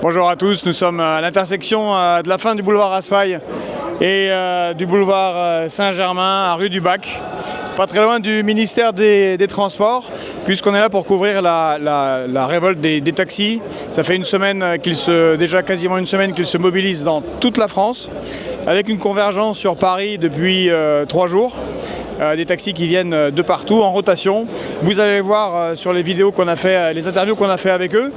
Bonjour à tous, nous sommes à l'intersection de la fin du boulevard Raspail et du boulevard Saint-Germain à rue du Bac, pas très loin du ministère des Transports, puisqu'on est là pour couvrir la révolte des taxis. Ça fait une semaine déjà quasiment une semaine qu'ils se mobilisent dans toute la France, avec une convergence sur Paris depuis 3 jours. Des taxis qui viennent de partout en rotation. Vous allez voir sur les vidéos qu'on a fait, les interviews qu'on a fait avec eux,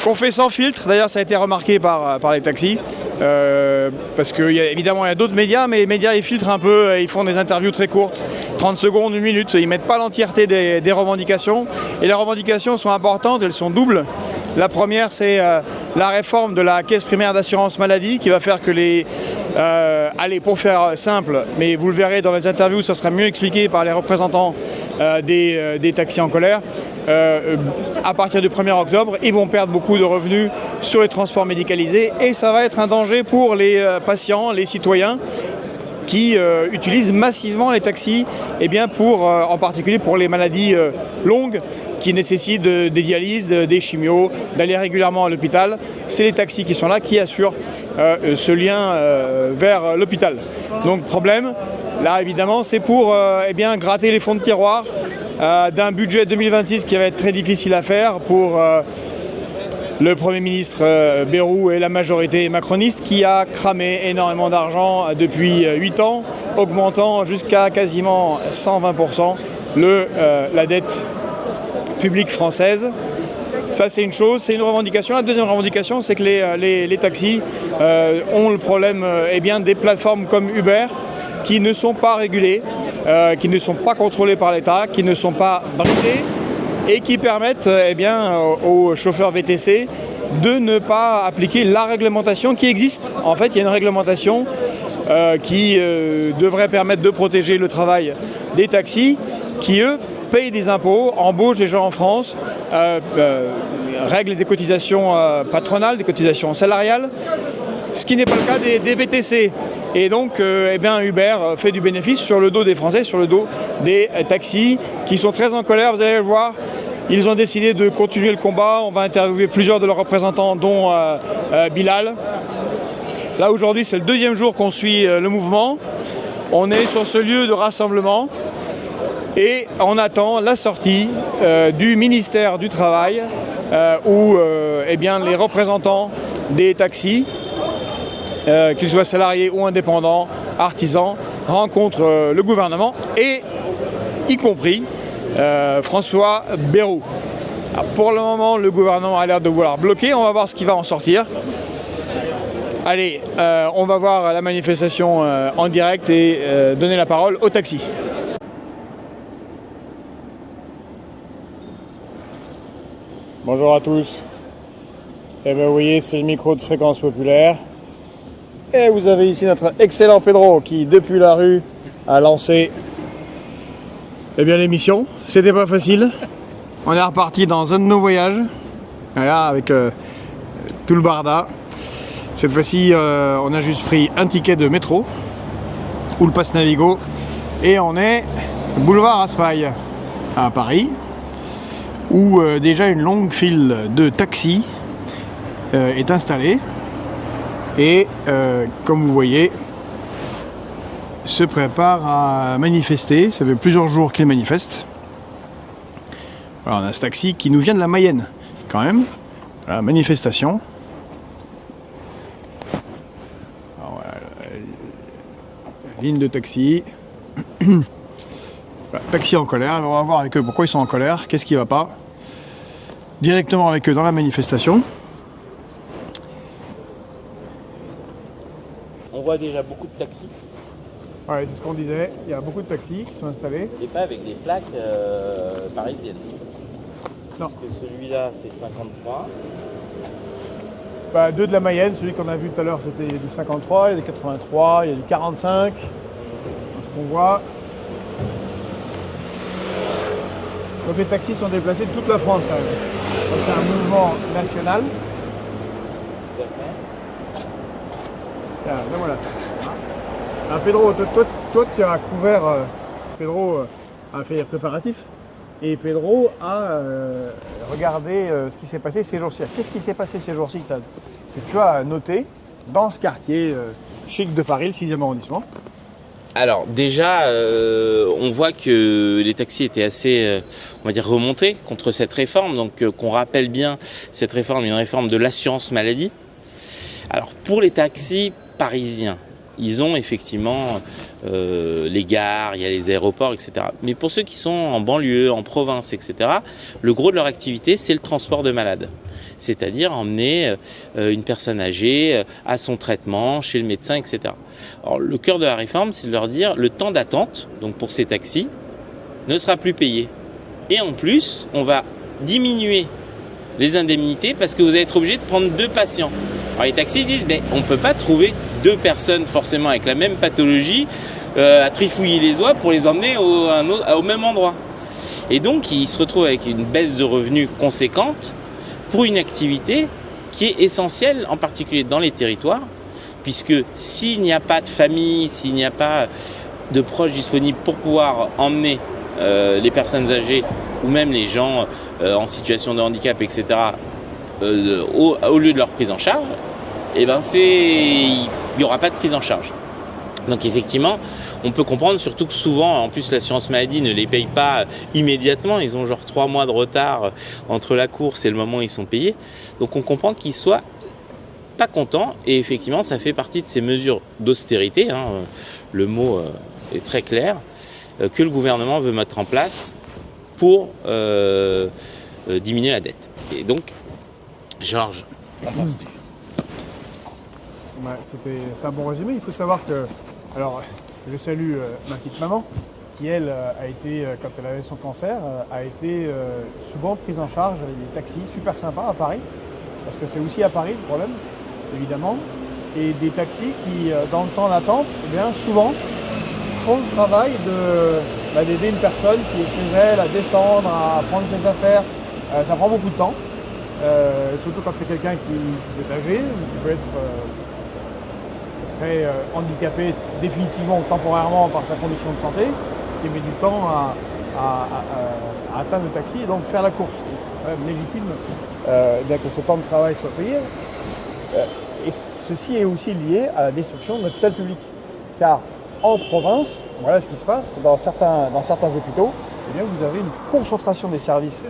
qu'on fait sans filtre. D'ailleurs, ça a été remarqué par les taxis, parce qu'évidemment il y a d'autres médias, mais les médias ils filtrent un peu, ils font des interviews très courtes, 30 secondes, 1 minute, ils mettent pas l'entièreté des revendications, et les revendications sont importantes, elles sont doubles. La première, c'est la réforme de la caisse primaire d'assurance maladie qui va faire que allez, pour faire simple, mais vous le verrez dans les interviews, ça sera mieux expliqué par les représentants des taxis en colère. À partir du 1er octobre, ils vont perdre beaucoup de revenus sur les transports médicalisés et ça va être un danger pour les patients, les citoyens qui utilisent massivement les taxis, en particulier pour les maladies longues qui nécessitent des dialyses, des chimios, d'aller régulièrement à l'hôpital. C'est les taxis qui sont là, qui assurent ce lien vers l'hôpital. Donc problème, là évidemment, c'est pour gratter les fonds de tiroir d'un budget 2026 qui va être très difficile à faire pour le Premier ministre Bayrou et la majorité macroniste qui a cramé énormément d'argent depuis 8 ans, augmentant jusqu'à quasiment 120% la dette publique française. Ça c'est une chose, c'est une revendication. La deuxième revendication, c'est que les taxis ont le problème des plateformes comme Uber qui ne sont pas régulées, qui ne sont pas contrôlées par l'État, qui ne sont pas bridées et qui permettent aux chauffeurs VTC de ne pas appliquer la réglementation qui existe. En fait, il y a une réglementation qui devrait permettre de protéger le travail des taxis qui, eux, payent des impôts, embauchent des gens en France, règlent des cotisations patronales, des cotisations salariales, ce qui n'est pas le cas des VTC. Et donc Uber fait du bénéfice sur le dos des Français, sur le dos des taxis qui sont très en colère, vous allez le voir. Ils ont décidé de continuer le combat. On va interviewer plusieurs de leurs représentants, dont Bilal. Là aujourd'hui c'est le 2e jour qu'on suit le mouvement. On est sur ce lieu de rassemblement et on attend la sortie du ministère du Travail où les représentants des taxis, qu'ils soient salariés ou indépendants, artisans, rencontrent le gouvernement et y compris François Bayrou. Alors pour le moment, le gouvernement a l'air de vouloir bloquer, on va voir ce qui va en sortir. Allez, on va voir la manifestation en direct et donner la parole aux taxis. Bonjour à tous. Vous voyez, c'est le micro de Fréquence Populaire. Et vous avez ici notre excellent Pedro qui, depuis la rue, a lancé l'émission. C'était pas facile. On est reparti dans un de nos voyages. Voilà, avec tout le barda. Cette fois-ci, on a juste pris un ticket de métro ou le pass Navigo. Et on est boulevard Raspail à Paris, où déjà une longue file de taxis est installée. Et comme vous voyez, se prépare à manifester. Ça fait plusieurs jours qu'ils manifestent. Alors, on a ce taxi qui nous vient de la Mayenne, quand même. Voilà, manifestation. Alors, voilà, la ligne de taxi. Voilà, taxi en colère. On va voir avec eux pourquoi ils sont en colère, qu'est-ce qui ne va pas. Directement avec eux dans la manifestation. On voit déjà beaucoup de taxis. Ouais, c'est ce qu'on disait, il y a beaucoup de taxis qui sont installés. Et pas avec des plaques parisiennes. Non. Parce que celui-là, c'est 53. 2 de la Mayenne, celui qu'on a vu tout à l'heure, c'était du 53, il y a du 83, il y a du 45. On voit. Donc les taxis sont déplacés de toute la France quand même. Donc c'est un mouvement national. Là, voilà. Alors Pedro, toi tu as couvert, Pedro a fait les préparatifs. Et Pedro a regardé ce qui s'est passé ces jours-ci. Qu'est-ce qui s'est passé ces jours-ci que tu as noté dans ce quartier chic de Paris, le 6e arrondissement? Alors déjà, on voit que les taxis étaient assez, on va dire, remontés contre cette réforme. Donc qu'on rappelle bien, cette réforme est une réforme de l'assurance maladie. Alors pour les taxis parisiens, ils ont effectivement les gares, il y a les aéroports, etc. Mais pour ceux qui sont en banlieue, en province, etc., le gros de leur activité, c'est le transport de malades. C'est-à-dire emmener une personne âgée à son traitement, chez le médecin, etc. Alors, le cœur de la réforme, c'est de leur dire le temps d'attente, donc pour ces taxis, ne sera plus payé. Et en plus, on va diminuer les indemnités parce que vous allez être obligé de prendre 2 patients. Alors les taxis disent mais on ne peut pas trouver 2 personnes forcément avec la même pathologie à trifouiller les oies pour les emmener au même endroit. Et donc ils se retrouvent avec une baisse de revenus conséquente pour une activité qui est essentielle, en particulier dans les territoires, puisque s'il n'y a pas de famille, s'il n'y a pas de proches disponibles pour pouvoir emmener les personnes âgées ou même les gens en situation de handicap, etc., au lieu de leur prise en charge, il n'y aura pas de prise en charge. Donc effectivement, on peut comprendre surtout que souvent, en plus l'assurance maladie ne les paye pas immédiatement, ils ont genre 3 mois de retard entre la course et le moment où ils sont payés. Donc on comprend qu'ils soient pas contents et effectivement ça fait partie de ces mesures d'austérité, hein, le mot est très clair, que le gouvernement veut mettre en place pour diminuer la dette. Et donc, Georges, qu'en penses-tu ? Ouais, c'est un bon résumé. Il faut savoir que, alors, je salue ma petite maman, qui elle a été, quand elle avait son cancer, a été souvent prise en charge avec des taxis super sympas à Paris, parce que c'est aussi à Paris le problème, évidemment, et des taxis qui, dans le temps d'attente, eh bien, souvent font le travail d'aider une personne qui est chez elle à descendre, à prendre ses affaires. Ça prend beaucoup de temps, surtout quand c'est quelqu'un qui est âgé ou qui peut être très handicapé définitivement ou temporairement par sa condition de santé, qui met du temps à atteindre le taxi et donc faire la course. C'est quand même légitime bien que ce temps de travail soit payé. Et ceci est aussi lié à la destruction de notre hôpital public. Car en province, voilà ce qui se passe, dans certains hôpitaux, eh bien, vous avez une concentration des services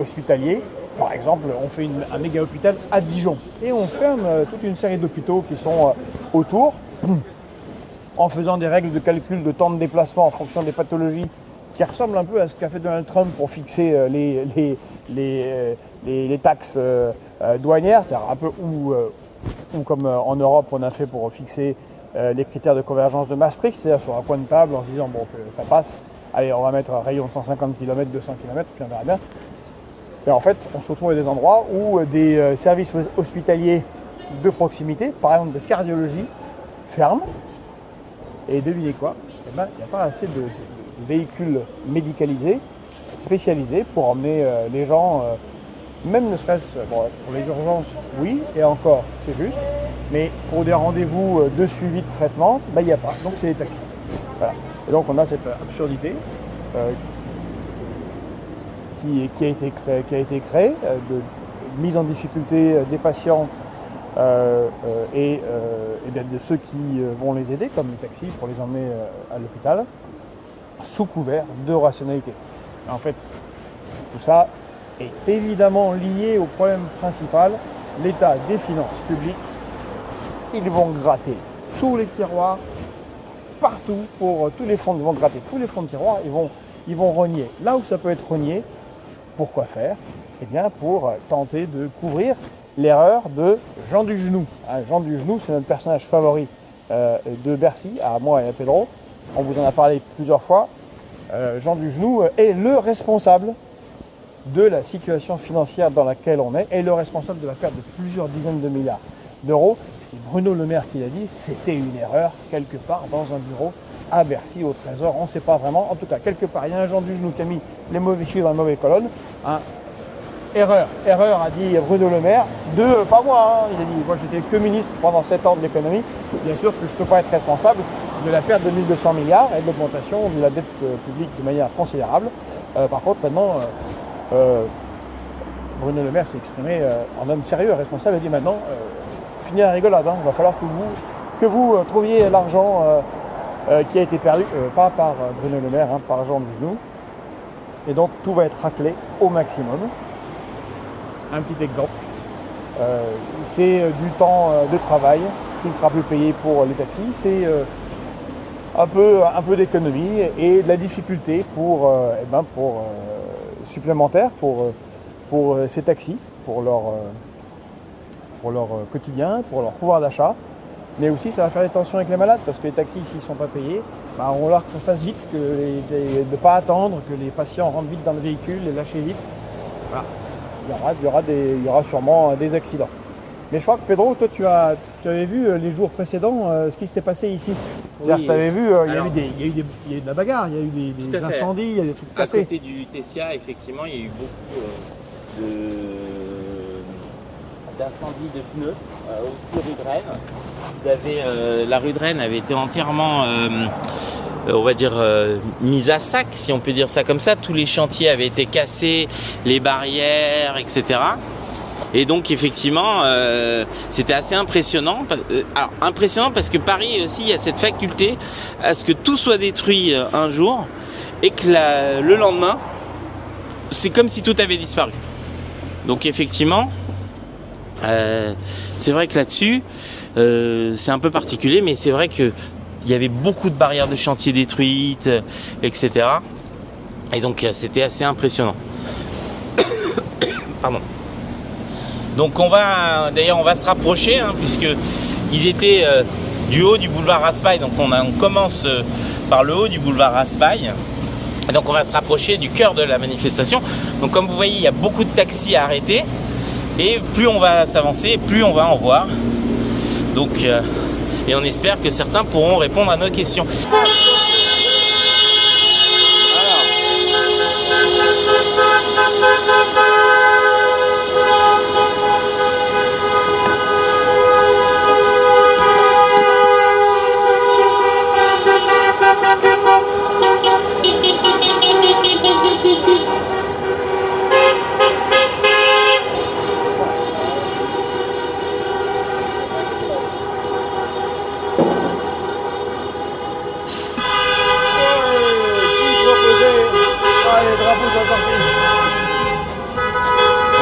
hospitaliers. Par exemple, on fait un méga hôpital à Dijon et on ferme toute une série d'hôpitaux qui sont autour en faisant des règles de calcul de temps de déplacement en fonction des pathologies qui ressemblent un peu à ce qu'a fait Donald Trump pour fixer les taxes douanières, c'est-à-dire un peu ou comme en Europe on a fait pour fixer les critères de convergence de Maastricht, c'est-à-dire sur un coin de table en se disant bon ça passe, allez on va mettre un rayon de 150 km, 200 km, puis on verra bien. Et en fait, on se retrouve à des endroits où des services hospitaliers de proximité, par exemple de cardiologie, ferment. Et devinez quoi ? Eh ben, il n'y a pas assez de véhicules médicalisés, spécialisés, pour emmener les gens, même ne serait-ce pour les urgences, oui, et encore, c'est juste. Mais pour des rendez-vous de suivi de traitement, ben, il n'y a pas. Donc c'est les taxis. Voilà. Et donc on a cette absurdité. Qui a été créé, de mise en difficulté des patients et bien de ceux qui vont les aider, comme les taxis, pour les emmener à l'hôpital, sous couvert de rationalité. En fait, tout ça est évidemment lié au problème principal, l'état des finances publiques. Ils vont gratter tous les tiroirs, partout, pour tous les fonds, ils vont gratter tous les fonds de tiroirs, ils vont rogner. Là où ça peut être rogné, pourquoi faire ? Eh bien pour tenter de couvrir l'erreur de Jean Dugenou. Jean Dugenou, c'est notre personnage favori de Bercy, à moi et à Pedro. On vous en a parlé plusieurs fois. Jean Dugenou est le responsable de la situation financière dans laquelle on est et le responsable de la perte de plusieurs dizaines de milliards d'euros. C'est Bruno Le Maire qui l'a dit, c'était une erreur quelque part dans un bureau à Bercy, au Trésor, on ne sait pas vraiment. En tout cas, quelque part, il y a un Jean Dugenou qui a mis les mauvais chiffres dans les mauvaises colonnes. Erreur, a dit Bruno Le Maire. Pas moi, il a dit, moi j'étais que ministre pendant 7 ans de l'économie. Bien sûr que je ne peux pas être responsable de la perte de 1200 milliards et de l'augmentation de la dette publique de manière considérable. Par contre, maintenant, Bruno Le Maire s'est exprimé en homme sérieux, responsable, et dit maintenant, fini la rigolade, il va falloir que vous trouviez l'argent qui a été perdu, pas par Bruno Le Maire, par Jean Dujou. Et donc tout va être raclé au maximum. Un petit exemple, c'est du temps de travail qui ne sera plus payé pour les taxis, c'est un peu d'économie et de la difficulté supplémentaire pour ces taxis, pour leur quotidien, pour leur pouvoir d'achat. Mais aussi, ça va faire des tensions avec les malades parce que les taxis, s'ils ne sont pas payés, on va vouloir que ça fasse vite, de ne pas attendre, que les patients rentrent vite dans le véhicule, les lâcher vite. Voilà. Il y aura sûrement des accidents. Mais je crois que Pedro, toi, tu avais vu les jours précédents ce qui s'était passé ici. C'est-à-dire que tu avais vu, il y a eu de la bagarre, il y a eu des incendies, il y a des trucs cassés. À côté du Tessia, effectivement, il y a eu beaucoup d'incendies de pneus, aussi rue de Rennes. La rue de Rennes avait été entièrement, on va dire, mise à sac, si on peut dire ça comme ça. Tous les chantiers avaient été cassés, les barrières, etc. Et donc effectivement, c'était assez impressionnant. Alors impressionnant parce que Paris aussi, il y a cette faculté à ce que tout soit détruit un jour et que le lendemain, c'est comme si tout avait disparu. Donc effectivement, c'est vrai que là-dessus, c'est un peu particulier, mais c'est vrai qu'il y avait beaucoup de barrières de chantier détruites, etc. Et donc c'était assez impressionnant. Pardon. Donc on va se rapprocher, puisque ils étaient du haut du boulevard Raspail. Donc on commence par le haut du boulevard Raspail. Et donc on va se rapprocher du cœur de la manifestation. Donc comme vous voyez, il y a beaucoup de taxis à arrêter. Et plus on va s'avancer, plus on va en voir. Donc, et on espère que certains pourront répondre à nos questions.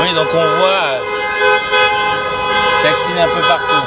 Oui, donc on voit taxis un peu partout.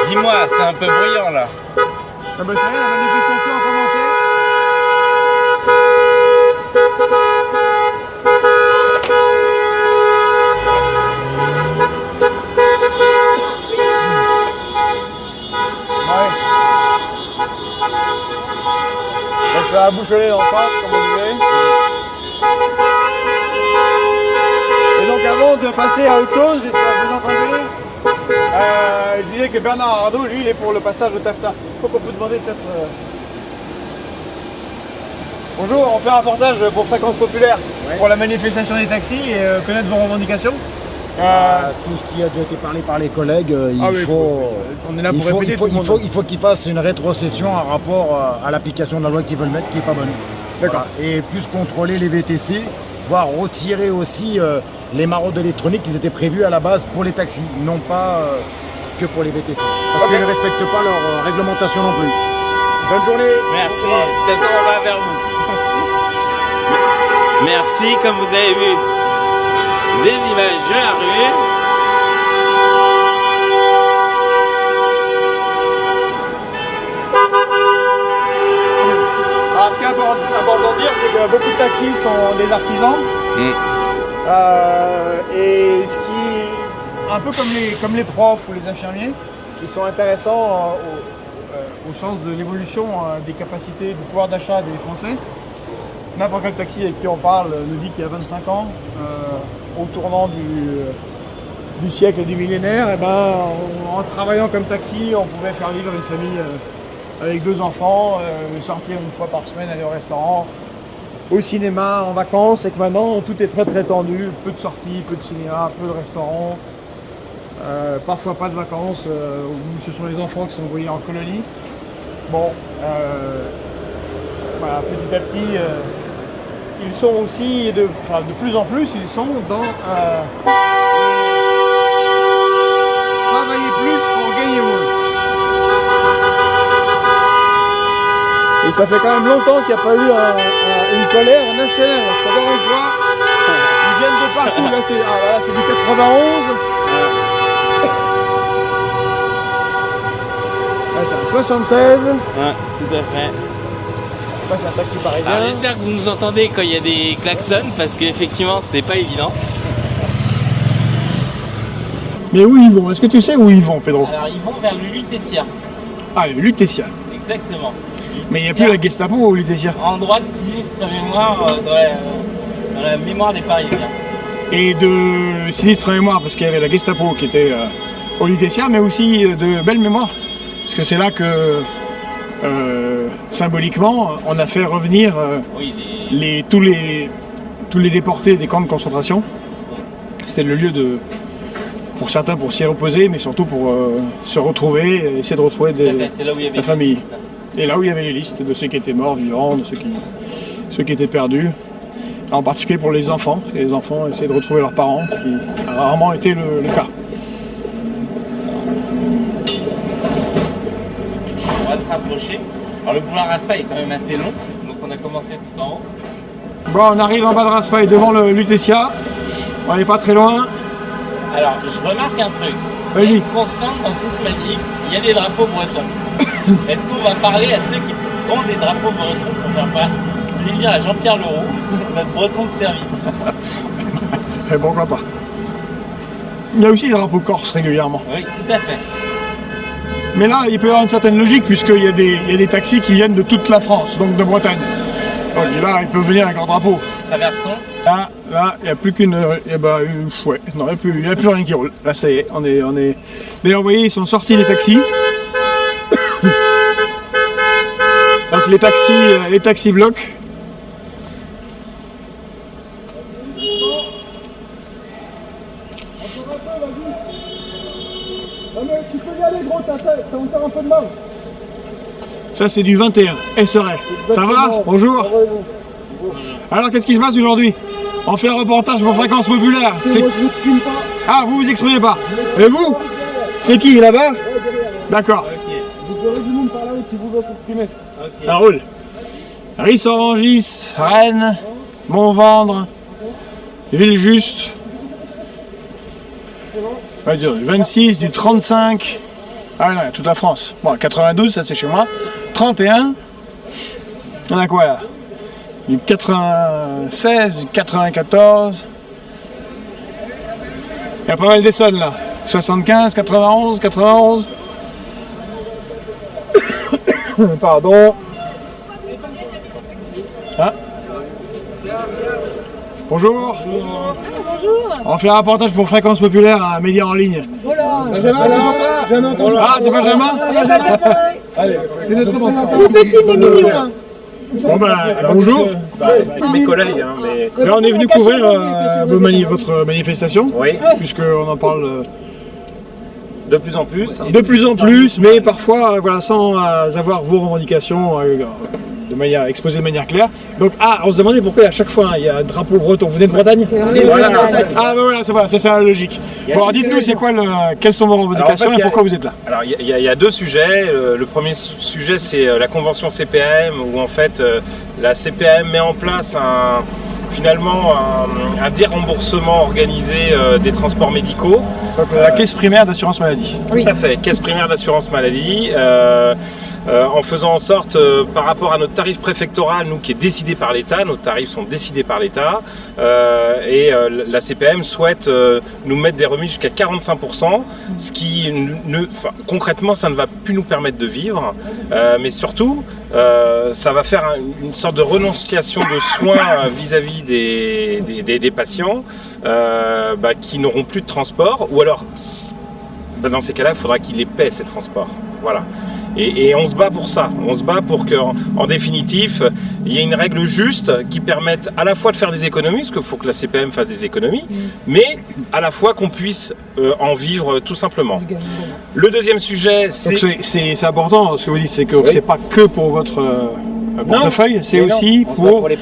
Dis-moi, c'est un peu bruyant là. Ah bah ça y est, la manifestation a commencé. Ouais. Donc ça a bouchonné dans le centre, comme on disait. Et donc avant de passer à autre chose, j'espère que vous entendez. Je disais que Bernard Arnault, lui, il est pour le passage au TAFTA. Faut qu'on peut demander peut-être... Bonjour, on fait un reportage pour Fréquence Populaire, pour la manifestation des taxis et connaître vos revendications. Tout ce qui a déjà été parlé par les collègues, il faut qu'ils fassent une rétrocession en rapport à l'application de la loi qu'ils veulent mettre qui n'est pas bonne. D'accord. Voilà. Et plus contrôler les VTC, voire retirer aussi les maraudes électroniques qui étaient prévues à la base pour les taxis, non pas que pour les VTC. Parce qu'ils ne respectent pas leur réglementation non plus. Bonne journée. Merci. De toute façon, on va vers vous. Merci, comme vous avez vu, des images de la rue. Alors, ce qui est important de dire, c'est que beaucoup de taxis sont des artisans. Et ce qui, un peu comme les profs ou les infirmiers, ils sont intéressants au sens de l'évolution des capacités, du pouvoir d'achat des Français. n'importe quel taxi avec qui on parle nous dit qu'il y a 25 ans, au tournant du siècle et du millénaire, et ben, en travaillant comme taxi, on pouvait faire vivre une famille avec 2 enfants, sortir une fois par semaine, aller au restaurant, au cinéma, en vacances, et que maintenant tout est très très tendu, peu de sorties, peu de cinéma, peu de restaurants, parfois pas de vacances, où ce sont les enfants qui sont envoyés en colonie. Bon, voilà, petit à petit, ils sont aussi, de plus en plus, ils sont dans travailler plus pour gagner moins. Et ça fait quand même longtemps qu'il n'y a pas eu une colère nationale. Parce qu'encore une fois, ils viennent de partout. Là, c'est du 91. Là, c'est un 76. Ouais, tout à fait. Là, c'est un taxi parisien. Alors j'espère que vous nous entendez quand il y a des klaxons, parce qu'effectivement, c'est pas évident. Mais où ils vont? Est-ce que tu sais où ils vont, Pedro? Alors ils vont vers le Lutetia. Ah, le Lutetia. Exactement. Mais il n'y a plus la Gestapo au Lutetia. Endroit de sinistre mémoire dans la mémoire des Parisiens. Et de sinistre mémoire, parce qu'il y avait la Gestapo qui était au Lutetia, mais aussi de belle mémoire. Parce que c'est là que, symboliquement, on a fait revenir Oui, tous les déportés des camps de concentration. C'était le lieu pour certains pour s'y reposer, mais surtout pour se retrouver, essayer de retrouver c'est là où il y avait la famille. les listes. Et là où il y avait les listes de ceux qui étaient morts, vivants, de ceux qui étaient perdus. En particulier pour les enfants, parce que les enfants essayaient de retrouver leurs parents, ce qui a rarement été le cas. On va se rapprocher. Alors le boulevard Raspail est quand même assez long, donc on a commencé tout en haut. Bon, on arrive en bas de Raspail devant le Lutetia. On n'est pas très loin. Alors je remarque un truc. Vas-y. Une constante dans toute manif, il y a des drapeaux bretons. Est-ce qu'on va parler à ceux qui ont des drapeaux bretons pour faire plaisir à Jean-Pierre Leroux, notre breton de service? Et pourquoi pas. Il y a aussi des drapeaux corses régulièrement. Oui, tout à fait. Mais là, il peut y avoir une certaine logique, puisqu'il y a des taxis qui viennent de toute la France, donc de Bretagne. Donc là, ils peuvent venir avec leur drapeau. Traversons. Là, il n'y a plus qu'une. Ouais, non, il n'y a plus rien qui roule. Là, ça y est, on est. D'ailleurs, vous voyez, ils sont sortis les taxis. Donc les taxis bloquent. Tu peux y aller, gros, t'as encore un peu de mal. Ça, c'est du 21, SRE. Ça va? Bonjour. Alors, qu'est-ce qui se passe aujourd'hui? On fait un reportage pour Fréquence Populaire. Moi, je m'exprime pas. Ah, vous vous exprimez pas. Et vous? C'est qui, là-bas? D'accord. Vous aurez du monde par là qui voudrait s'exprimer. Ça roule. Ris-Orangis, Rennes, Montvendre, Villejuste. Ouais, du 26, du 35. Ah non, toute la France. Bon, 92, ça c'est chez moi. 31. On a quoi là? Du 96, du 94. Il y a pas mal d'Essonne là. 75, 91, 91. Pardon. Ah. Bonjour. Bonjour. On fait un reportage pour Fréquence Populaire à Médias en ligne. Benjamin, c'est pour toi. Ah, c'est Benjamin? C'est notre Le petit mais mignon. Bon ben, bonjour. C'est mes collègues, hein, mais... Là, on est venu couvrir votre manifestation, Oui, puisqu'on en parle de plus en plus. de plus en plus, mais parfois voilà, sans avoir vos revendications de manière exposées de manière claire. Donc, on se demandait pourquoi à chaque fois il y a un drapeau breton. Vous venez de Bretagne? Voilà. Ah ben voilà, c'est voilà, ça c'est la logique. Bon, alors dites-nous, c'est quoi quelles sont vos revendications Alors, en fait, et pourquoi vous êtes là? Alors, il y a deux sujets. Le premier sujet, c'est la convention CPAM, où en fait, la CPAM met en place finalement un déremboursement organisé des transports médicaux. Donc, la caisse primaire d'assurance maladie. Tout à fait, caisse primaire d'assurance maladie. en faisant en sorte, par rapport à notre tarif préfectoral, nous qui est décidé par l'État, nos tarifs sont décidés par l'État, et la CPM souhaite nous mettre des remises jusqu'à 45%, ce qui concrètement ça ne va plus nous permettre de vivre, mais surtout ça va faire une sorte de renonciation de soins vis-à-vis des patients qui n'auront plus de transport, ou alors dans ces cas-là il faudra qu'ils les paient ces transports. Voilà. Et on se bat pour ça, on se bat pour qu'en définitif, il y ait une règle juste qui permette à la fois de faire des économies, parce qu'il faut que la CPM fasse des économies, mais à la fois qu'on puisse en vivre tout simplement. Le deuxième sujet, c'est important ce que vous dites, c'est que c'est pas que pour votre portefeuille, c'est aussi pour les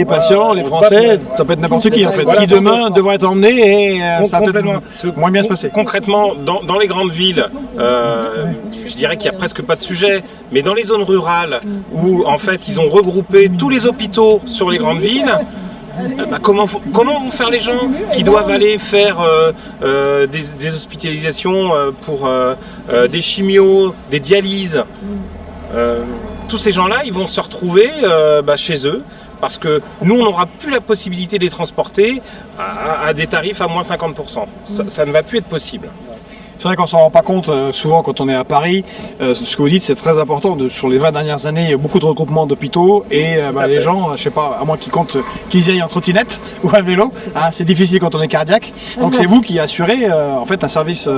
patients, les Français, ça peut être n'importe qui en fait, qui demain devra être emmené et ça va peut-être moins bien se passer. Concrètement, dans les grandes villes, je dirais qu'il n'y a presque pas de sujet, mais dans les zones rurales où en fait ils ont regroupé tous les hôpitaux sur les grandes villes, comment vont faire les gens qui doivent aller faire des hospitalisations pour des chimios, des dialyses, tous ces gens-là, ils vont se retrouver chez eux, parce que nous, on n'aura plus la possibilité de les transporter à des tarifs à moins 50%. Ça ne va plus être possible. C'est vrai qu'on ne s'en rend pas compte souvent quand on est à Paris. Ce que vous dites, c'est très important. Sur les 20 dernières années, il y a beaucoup de regroupements d'hôpitaux et les gens, je ne sais pas, à moins qu'ils y aillent en trottinette ou à vélo, c'est difficile quand on est cardiaque. Donc c'est vous qui assurez en fait un service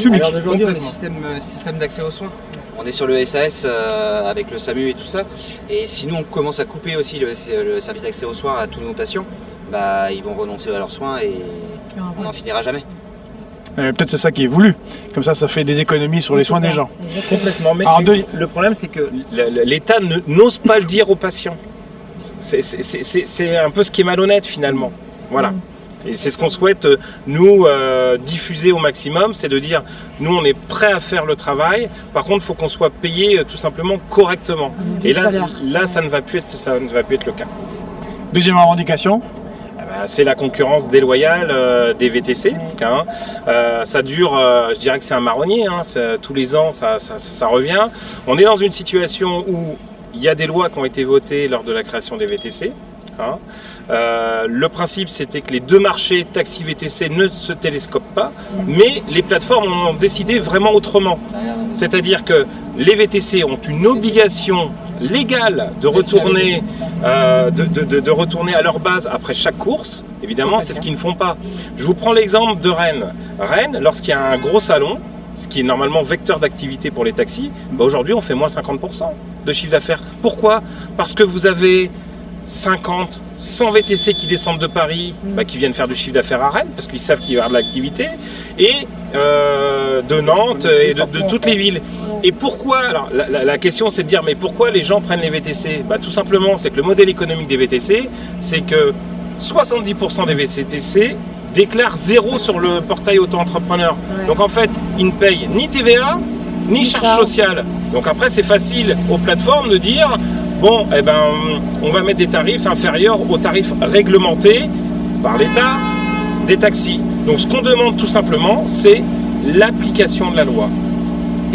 public. Alors d'aujourd'hui, on a le système d'accès aux soins. On est sur le SAS avec le SAMU et tout ça. Et si nous on commence à couper aussi le service d'accès aux soins à tous nos patients, ils vont renoncer à leurs soins et on n'en finira jamais. Peut-être c'est ça qui est voulu. Comme ça fait des économies sur les soins des gens. Complètement. Mais le problème, c'est que l'État n'ose pas le dire aux patients. C'est un peu ce qui est malhonnête finalement. Voilà. Et c'est ce qu'on souhaite, nous, diffuser au maximum, c'est de dire, nous, on est prêt à faire le travail, par contre, il faut qu'on soit payé tout simplement correctement. Et là, ça ne va plus être le cas. Deuxième revendication, c'est la concurrence déloyale des VTC. Ça dure, je dirais que c'est un marronnier, tous les ans, ça revient. On est dans une situation où il y a des lois qui ont été votées lors de la création des VTC. Le principe, c'était que les deux marchés taxi VTC ne se télescopent pas, mais les plateformes ont décidé vraiment autrement. C'est-à-dire que les VTC ont une obligation légale de retourner, de retourner à leur base après chaque course. Évidemment, c'est ce qu'ils ne font pas. Je vous prends l'exemple de Rennes. Rennes, lorsqu'il y a un gros salon, ce qui est normalement vecteur d'activité pour les taxis, aujourd'hui on fait moins 50% de chiffre d'affaires. Pourquoi ? Parce que vous avez 50, 100 VTC qui descendent de Paris, qui viennent faire du chiffre d'affaires à Rennes, parce qu'ils savent qu'il va y avoir de l'activité, et de Nantes et de toutes les villes. Et pourquoi ? Alors la question c'est de dire, mais pourquoi les gens prennent les VTC ? Tout simplement, c'est que le modèle économique des VTC, c'est que 70% des VTC déclarent zéro sur le portail auto-entrepreneur. Donc en fait, ils ne payent ni TVA, ni charges sociales. Donc après, c'est facile aux plateformes de dire, bon, on va mettre des tarifs inférieurs aux tarifs réglementés par l'État des taxis. Donc ce qu'on demande tout simplement, c'est l'application de la loi.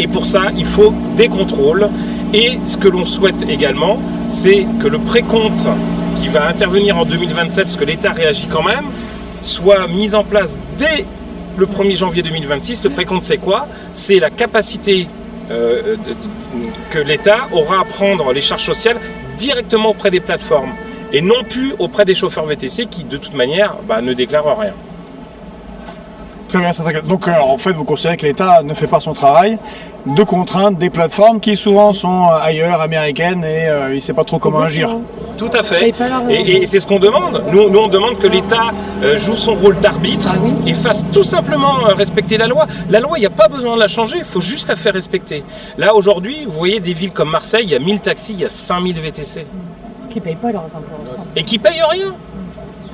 Et pour ça, il faut des contrôles. Et ce que l'on souhaite également, c'est que le précompte qui va intervenir en 2027, parce que l'État réagit quand même, soit mis en place dès le 1er janvier 2026. Le précompte, c'est quoi ? C'est la capacité que l'État aura à prendre les charges sociales directement auprès des plateformes et non plus auprès des chauffeurs VTC qui de toute manière ne déclarent rien. Très bien, donc en fait vous considérez que l'État ne fait pas son travail de contraindre des plateformes qui souvent sont ailleurs, américaines, et il ne sait pas trop comment agir. Tout à fait, et c'est ce qu'on demande. Nous on demande que l'État joue son rôle d'arbitre et fasse tout simplement respecter la loi. La loi, il n'y a pas besoin de la changer, il faut juste la faire respecter. Là aujourd'hui, vous voyez des villes comme Marseille, il y a 1000 taxis, il y a 5000 VTC. Qui ne payent pas leurs impôts en France. Et qui ne payent rien.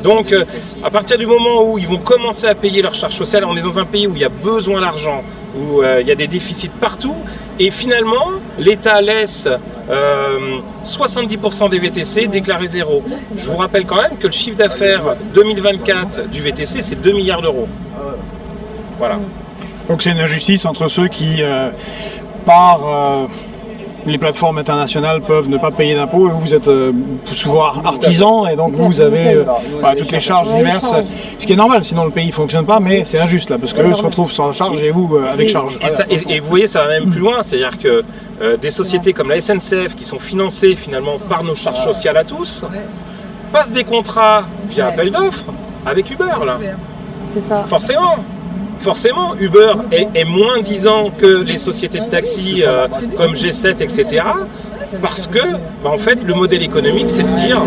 Donc, à partir du moment où ils vont commencer à payer leurs charges sociales, on est dans un pays où il y a besoin d'argent, où il y a des déficits partout, et finalement, l'État laisse 70% des VTC déclarés zéro. Je vous rappelle quand même que le chiffre d'affaires 2024 du VTC, c'est 2 milliards d'euros. Voilà. Donc c'est une injustice entre ceux qui, par les plateformes internationales peuvent ne pas payer d'impôts et vous êtes souvent artisan et donc vous avez toutes les charges diverses, ce qui est normal, sinon le pays ne fonctionne pas, mais c'est injuste là, parce qu'eux se retrouvent sans charge et vous avec charge. Et vous voyez, ça va même plus loin, c'est-à-dire que des sociétés comme la SNCF, qui sont financées finalement par nos charges sociales à tous, passent des contrats via appel d'offres avec Uber là. C'est ça. Forcément, Uber est moins disant que les sociétés de taxi comme G7, etc. Parce que, en fait, le modèle économique, c'est de dire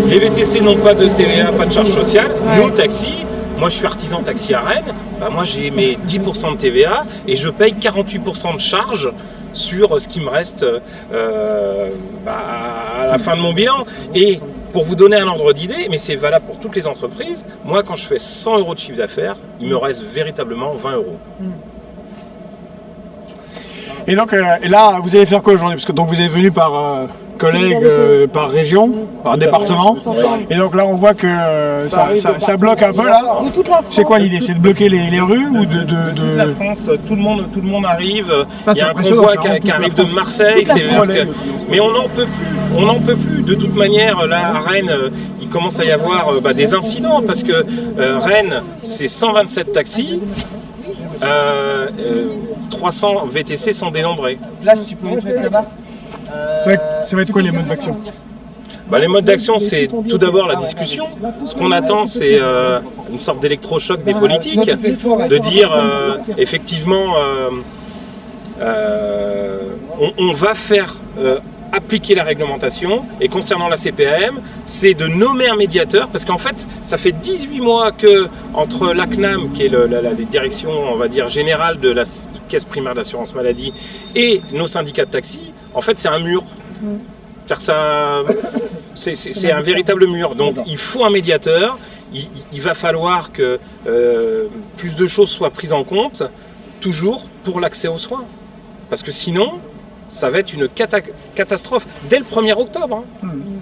les VTC n'ont pas de TVA, pas de charge sociale. Nous, taxi, moi je suis artisan taxi à Rennes, moi j'ai mes 10% de TVA et je paye 48% de charge sur ce qui me reste à la fin de mon bilan. Et pour vous donner un ordre d'idée, mais c'est valable pour toutes les entreprises, moi quand je fais 100 € de chiffre d'affaires, il me reste véritablement 20 €. Et donc là, vous allez faire quoi aujourd'hui? Parce que donc vous êtes venu par collègues, par région, par département. Et donc là, on voit que ça bloque un peu là. C'est quoi l'idée? C'est de bloquer les rues ou de... La France, tout le monde arrive. Il y a un convoi qui arrive de Marseille. Mais on n'en peut plus. On n'en peut plus. De toute manière, là, à Rennes, il commence à y avoir des incidents parce que Rennes, c'est 127 taxis. 300 VTC sont dénombrés. Là, si tu peux montrer là-bas. Ça va être quoi les modes d'action? Les modes d'action, c'est tout d'abord la discussion. Ce qu'on attend, c'est une sorte d'électrochoc des politiques, de dire effectivement, on va faire appliquer la réglementation, et concernant la CPAM, c'est de nommer un médiateur, parce qu'en fait, ça fait 18 mois que entre l'ACNAM, qui est la direction, on va dire, générale de la caisse primaire d'assurance maladie, et nos syndicats de taxi, en fait, c'est un mur. C'est un véritable mur. Donc, il faut un médiateur, il va falloir que plus de choses soient prises en compte, toujours pour l'accès aux soins. Parce que sinon, ça va être une catastrophe dès le 1er octobre.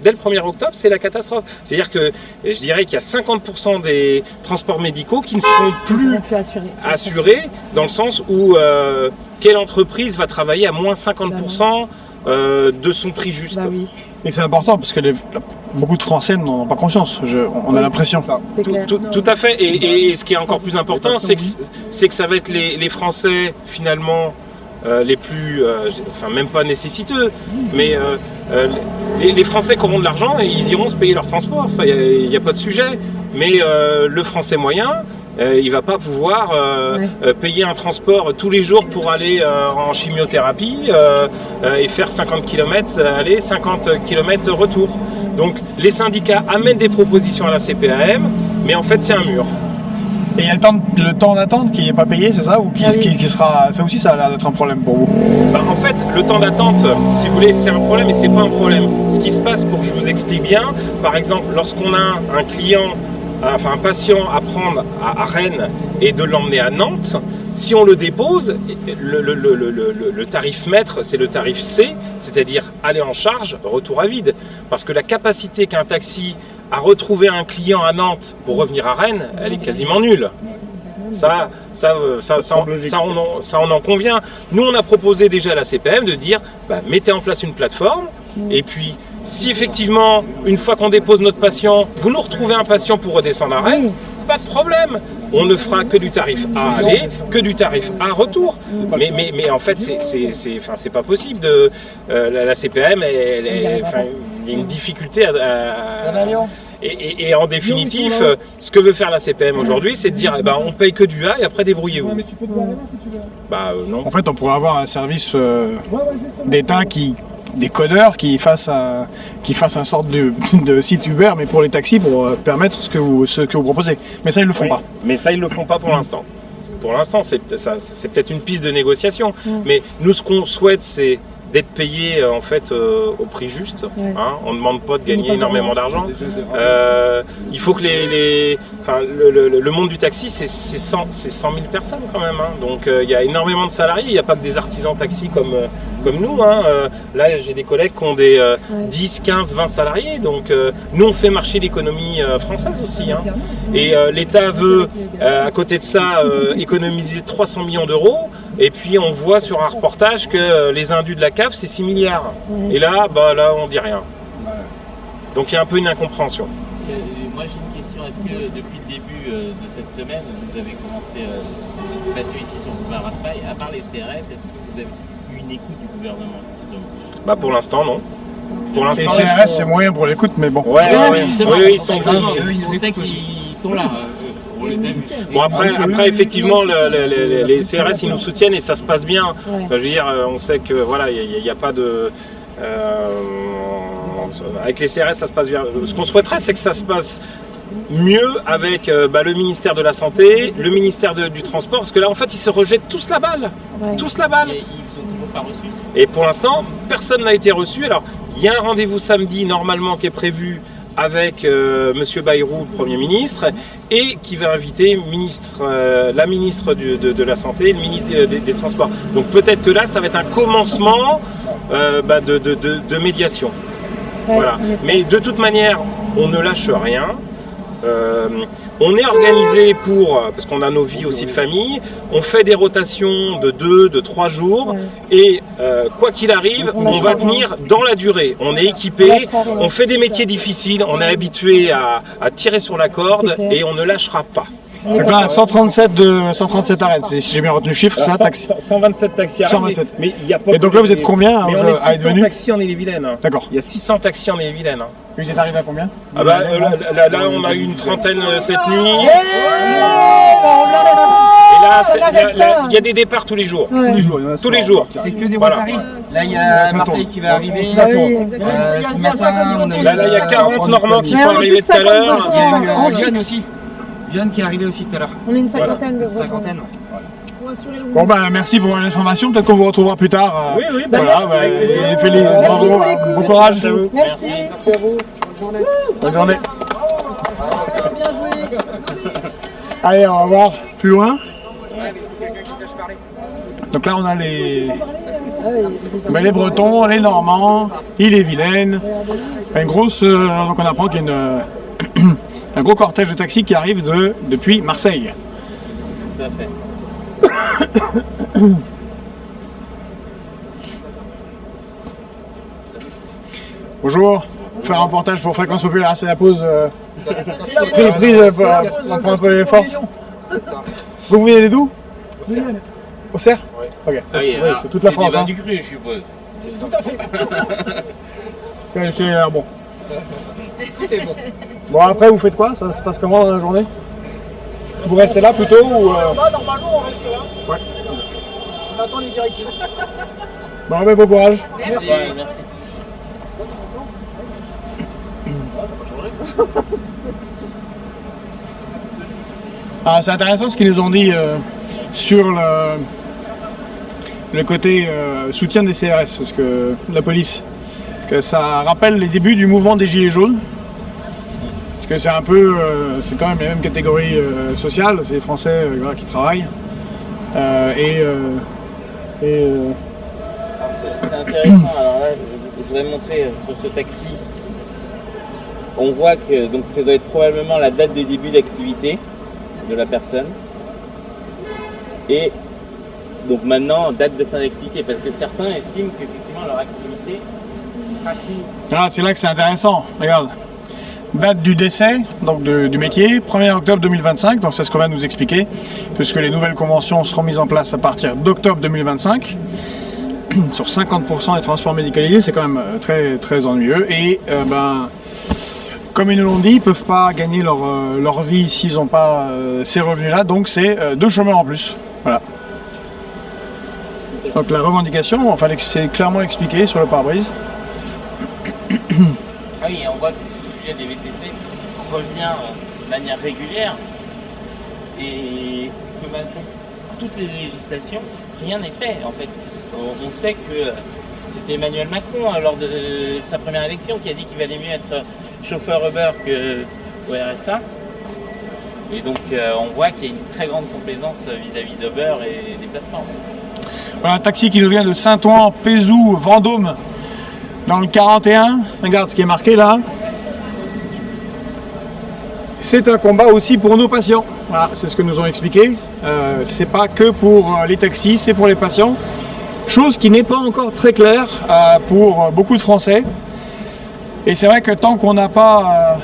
Dès le 1er octobre, c'est la catastrophe. C'est-à-dire que je dirais qu'il y a 50% des transports médicaux qui ne seront plus assurés, dans le sens où quelle entreprise va travailler à moins 50% de son prix juste. Et c'est important parce que beaucoup de Français n'en ont pas conscience, on a l'impression. Tout à fait. Et ce qui est encore plus important, c'est que ça va être les Français, finalement, les plus, même pas nécessiteux, mais les Français qui auront de l'argent, ils iront se payer leur transport, ça, il n'y a pas de sujet. Mais le Français moyen, il ne va pas pouvoir payer un transport tous les jours pour aller en chimiothérapie et faire 50 km aller, 50 km retour. Donc les syndicats amènent des propositions à la CPAM, mais en fait c'est un mur. Et il y a le temps d'attente qui n'est pas payé, c'est ça? Ou qui sera... Ça aussi, ça a l'air d'être un problème pour vous. En fait, le temps d'attente, si vous voulez, c'est un problème et c'est pas un problème. Ce qui se passe, pour que je vous explique bien, par exemple, lorsqu'on a un client, un patient à prendre à Rennes et de l'emmener à Nantes, si on le dépose, le tarif maître, c'est le tarif C, c'est-à-dire aller en charge, retour à vide. Parce que la capacité qu'un taxi à retrouver un client à Nantes pour revenir à Rennes, elle est quasiment nulle. Ça on en convient. Nous, on a proposé déjà à la CPM de dire, mettez en place une plateforme, et puis, si effectivement, une fois qu'on dépose notre patient, vous nous retrouvez un patient pour redescendre à Rennes, pas de problème. On ne fera que du tarif A aller, que du tarif A retour. Mais en fait, c'est pas possible. La CPM, il y a une difficulté et en définitive, ce que veut faire la CPM aujourd'hui, c'est de dire on paye que du A et après débrouillez-vous. Non. En fait, on pourrait avoir un service d'État des codeurs qui fassent un sorte de site Uber, mais pour les taxis, pour permettre ce que vous proposez. Mais ça, ils ne le font pas. Mais ça, ils ne le font pas pour l'instant. Pour l'instant, c'est peut-être une piste de négociation. Mais nous, ce qu'on souhaite, c'est d'être payé en fait au prix juste. On ne demande pas de gagner énormément d'argent. Il faut que le monde du taxi, c'est 100 000 personnes quand même. Donc il y a énormément de salariés. Il n'y a pas que des artisans taxi comme comme nous. Hein. Là, j'ai des collègues qui ont des 10, 15, 20 salariés. Donc, nous, on fait marcher l'économie française aussi. Hein. Et l'État veut, à côté de ça, économiser 300 millions d'euros. Et puis, on voit sur un reportage que les indus de la CAF, c'est 6 milliards. Et là, là, on dit rien. Donc, il y a un peu une incompréhension. Moi, j'ai une question. Est-ce que depuis le début de cette semaine, vous avez commencé votre occupation ici sur le boulevard Raspail, à part les CRS, est-ce que vous avez eu une écoute du gouvernement justement? Pour l'instant, non. Pour Les l'instant, CRS, c'est moyen pour l'écoute, mais bon. Ouais. Justement, Oui, ils sont exactement. eux, ils nous On sait écoutent qu'ils sont là. On les aime. Bon après effectivement les CRS ils nous soutiennent et ça se passe bien. Ouais. Enfin, je veux dire on sait que voilà il n'y a pas de avec les CRS ça se passe bien. Ce qu'on souhaiterait c'est que ça se passe mieux avec le ministère de la Santé, le ministère du Transport parce que là en fait ils se rejettent tous la balle. Ouais. Tous la balle. Et ils ne sont toujours pas reçus. Et pour l'instant personne n'a été reçu. Alors il y a un rendez-vous samedi normalement qui est prévu avec Monsieur Bayrou, le Premier ministre, et qui va inviter la ministre de la Santé et le ministre des Transports. Donc peut-être que là, ça va être un commencement de médiation. Ouais, Voilà. on espère. Mais de toute manière, on ne lâche rien. On est organisé parce qu'on a nos vies aussi de famille, on fait des rotations de 2, de 3 jours et quoi qu'il arrive, On on lâche va rien. tenir dans la durée. On est On équipé, lâche rien. on fait des métiers difficiles, on est habitué à tirer sur la corde C'est clair. et on ne lâchera pas. On est Donc là, 137 arrêts, si j'ai bien retenu le chiffre, ça, taxi. 127 taxis arrivent, 127. mais il y a pas Et donc là, vous êtes combien mais à on est être 600 venu taxis en Ille-et-Vilaine. D'accord. Il y a 600 taxis en Ille-et-Vilaine. Vous êtes arrivé à combien? Là, on a eu une trentaine cette nuit. Et là, il y a des départs tous les jours. Tous les jours. C'est que des Voilà. Paris. Là, il y a Marseille qui va arriver. Ah oui. Ce matin, on a eu. Là, il y a 40 Normands qui Mais sont on est arrivés plus tout à de l'heure. Il y a eu En Lyon fixe. aussi. Lyon qui est arrivé aussi tout à l'heure. On est une cinquantaine de Une cinquantaine, ouais. Bon merci pour l'information, peut-être qu'on vous retrouvera plus tard. Oui, Voilà, et bravo, pour l'écoute. bon courage. Merci. Bonne journée. Bien joué. Allez, on va voir plus loin. Donc là, on a les Bretons, les Normands, Ille-et-Vilaine. Donc on apprend qu'il y a un gros cortège de taxis qui arrive depuis Marseille. Tout à fait. Bonjour, on fait un reportage pour Fréquence Populaire, c'est la pause. Prise pour un peu les forces. Vous venez d'où? Au Cerf? Ok. Ah oui, Oui, c'est toute la France. des vins Hein. du cru, je suppose. Quel a l'air bon. Tout est bon. Bon, après, vous faites quoi? Ça se passe comment dans la journée? Vous restez là plutôt ou Normalement, on reste là. Ouais. On attend les directives. Bon, bon courage. Merci. Merci. Ah, c'est intéressant ce qu'ils nous ont dit sur le côté soutien des CRS, parce que la police. Parce que ça rappelle les débuts du mouvement des Gilets jaunes. Parce que c'est un peu, c'est quand même les mêmes catégories sociales, c'est les Français voilà, qui travaillent. C'est intéressant. Alors là, je voudrais montrer sur ce taxi. On voit que donc ça doit être probablement la date de début d'activité de la personne. Et donc maintenant, date de fin d'activité, parce que certains estiment qu'effectivement leur activité sera finie. Ah, c'est là que c'est intéressant. Regarde. Date du décès, donc du métier, 1er octobre 2025, donc c'est ce qu'on va nous expliquer, puisque les nouvelles conventions seront mises en place à partir d'octobre 2025. Sur 50% des transports médicalisés, c'est quand même très, très ennuyeux. Et comme ils nous l'ont dit, ils ne peuvent pas gagner leur vie s'ils n'ont pas ces revenus-là, donc c'est 2 chômeurs en plus. Voilà. Donc la revendication, enfin c'est clairement expliqué sur le pare-brise. Ah oui, et on voit que ce sujet des VTC revient de manière régulière et que malgré toutes les législations, rien n'est fait en fait. On sait que c'était Emmanuel Macron lors de sa première élection qui a dit qu'il valait mieux être chauffeur Uber qu'au RSA. Et donc on voit qu'il y a une très grande complaisance vis-à-vis d'Uber et des plateformes. Voilà, un taxi qui nous vient de Saint-Ouen, Pézou, Vendôme, dans le 41. Regarde ce qui est marqué là. C'est un combat aussi pour nos patients. Voilà, c'est ce que nous ont expliqué. C'est pas que pour les taxis, c'est pour les patients. Chose qui n'est pas encore très claire pour beaucoup de Français. Et c'est vrai que tant qu'on n'a pas,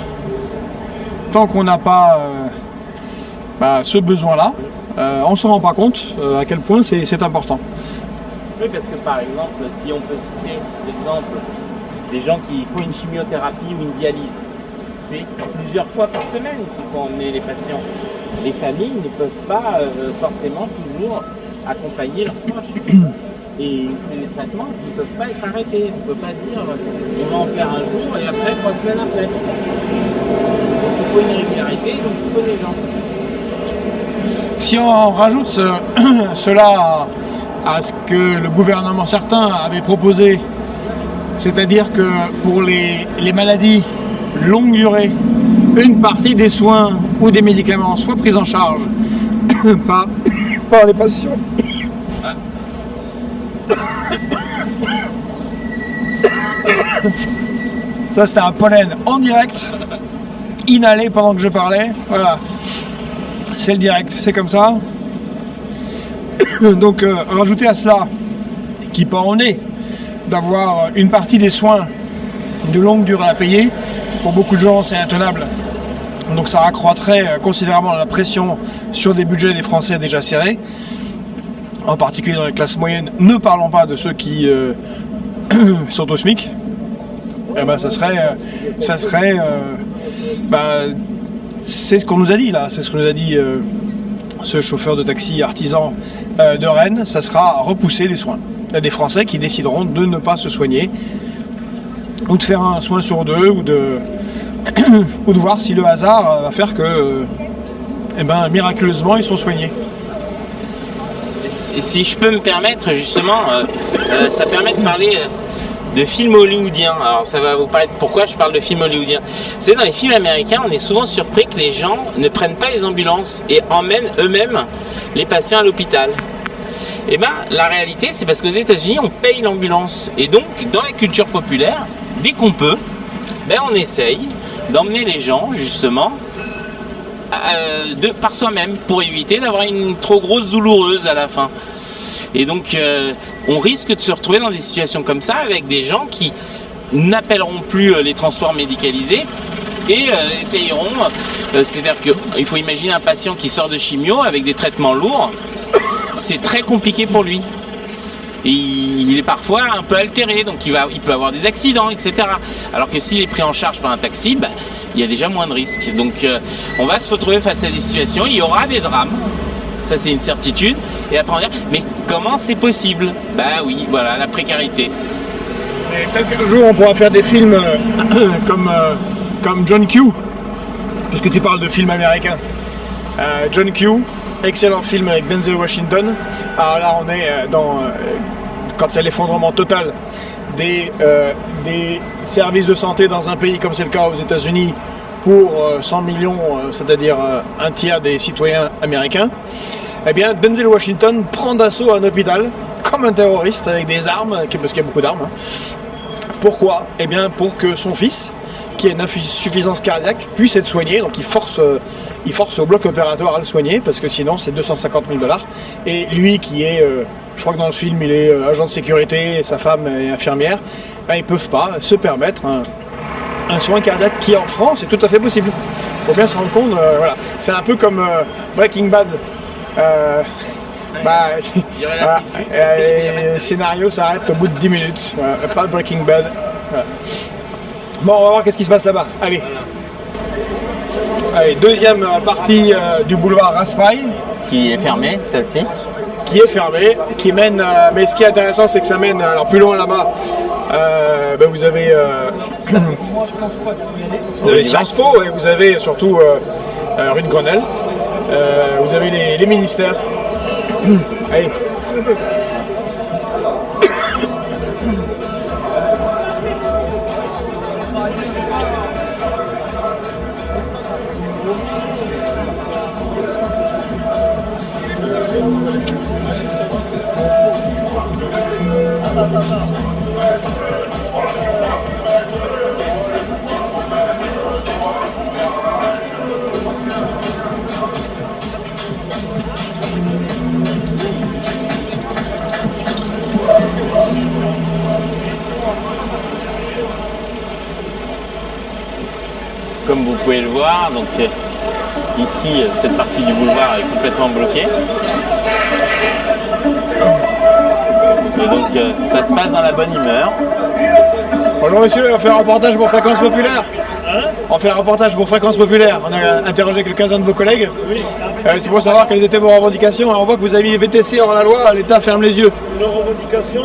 ce besoin-là, on ne se rend pas compte à quel point c'est important. Oui, parce que par exemple, si on peut citer un petit exemple, des gens qui font une chimiothérapie ou une dialyse, c'est plusieurs fois par semaine qu'il faut emmener les patients. Les familles ne peuvent pas forcément toujours accompagner leurs proches. Et c'est des traitements qui ne peuvent pas être arrêtés. On ne peut pas dire on va en faire un jour et après 3 semaines après. Donc il faut une régularité, donc il faut des gens. Si on rajoute cela à ce que le gouvernement certain avait proposé, c'est-à-dire que pour les maladies longue durée, une partie des soins ou des médicaments soit prise en charge par les patients. Ça c'était un pollen en direct, inhalé pendant que je parlais. Voilà, c'est le direct, c'est comme ça. Donc rajouter à cela, qui pend au nez, d'avoir une partie des soins de longue durée à payer, pour beaucoup de gens c'est intenable. Donc ça accroîtrait considérablement la pression sur des budgets des Français déjà serrés, en particulier dans les classes moyennes. Ne parlons pas de ceux qui sont au SMIC. Eh ben, ça serait c'est ce qu'on nous a dit là, c'est ce que nous a dit ce chauffeur de taxi artisan de Rennes. Ça sera repousser des soins. Il y a des Français qui décideront de ne pas se soigner, ou de faire un soin sur deux, ou de voir si le hasard va faire que miraculeusement ils sont soignés. Si je peux me permettre, justement, ça permet de parler de films hollywoodiens. Alors ça va vous paraître pourquoi je parle de films hollywoodiens. C'est dans les films américains, on est souvent surpris que les gens ne prennent pas les ambulances et emmènent eux-mêmes les patients à l'hôpital. Et ben la réalité, c'est parce qu'aux États-Unis, on paye l'ambulance. Et donc, dans la culture populaire, dès qu'on peut, on essaye d'emmener les gens, justement, par soi-même, pour éviter d'avoir une trop grosse douloureuse à la fin. Et donc, on risque de se retrouver dans des situations comme ça, avec des gens qui n'appelleront plus les transports médicalisés et essayeront. C'est-à-dire qu'il faut imaginer un patient qui sort de chimio avec des traitements lourds, c'est très compliqué pour lui. Et il est parfois un peu altéré, donc il peut avoir des accidents, etc. Alors que s'il est pris en charge par un taxi, il y a déjà moins de risques. Donc on va se retrouver face à des situations, il y aura des drames, ça c'est une certitude. Et après on va dire, mais comment c'est possible? Oui, voilà, la précarité. Peut-être qu'un jour on pourra faire des films comme John Q, puisque tu parles de films américains. John Q, excellent film avec Denzel Washington. Alors là on est quand c'est l'effondrement total des services de santé dans un pays comme c'est le cas aux États-Unis pour 100 millions, c'est-à-dire un tiers des citoyens américains. Eh bien Denzel Washington prend d'assaut un hôpital comme un terroriste avec des armes, parce qu'il y a beaucoup d'armes. Pourquoi? Eh bien pour que son fils, qui a une insuffisance cardiaque, puisse être soigné. Donc il force au bloc opératoire à le soigner, parce que sinon c'est 250 000 $. Et lui qui est, je crois que dans le film il est agent de sécurité, et sa femme est infirmière, ils ne peuvent pas se permettre un soin cardiaque qui en France est tout à fait possible. Il faut bien se rendre compte, voilà. C'est un peu comme Breaking Bad. Le scénario s'arrête au bout de 10 minutes. Voilà. Pas de Breaking Bad. Voilà. Bon, on va voir qu'est-ce qui se passe là-bas. Allez, deuxième partie du boulevard Raspail. Qui est fermée, celle-ci. Qui est fermée, qui mène. Mais ce qui est intéressant, c'est que ça mène. Alors plus loin là-bas, vous avez. Vous avez Sciences Po et vous avez surtout rue de Grenelle. Vous avez les ministères. Allez. Comme vous pouvez le voir, donc ici cette partie du boulevard est complètement bloquée. Et donc ça se passe dans la bonne humeur. Bonjour monsieur, on fait un reportage pour Fréquence Populaire. On fait un reportage pour Fréquence Populaire. On a interrogé quelques-uns de vos collègues. C'est pour savoir quelles étaient vos revendications. Alors on voit que vous avez mis VTC hors la loi, l'État ferme les yeux. Nos revendications,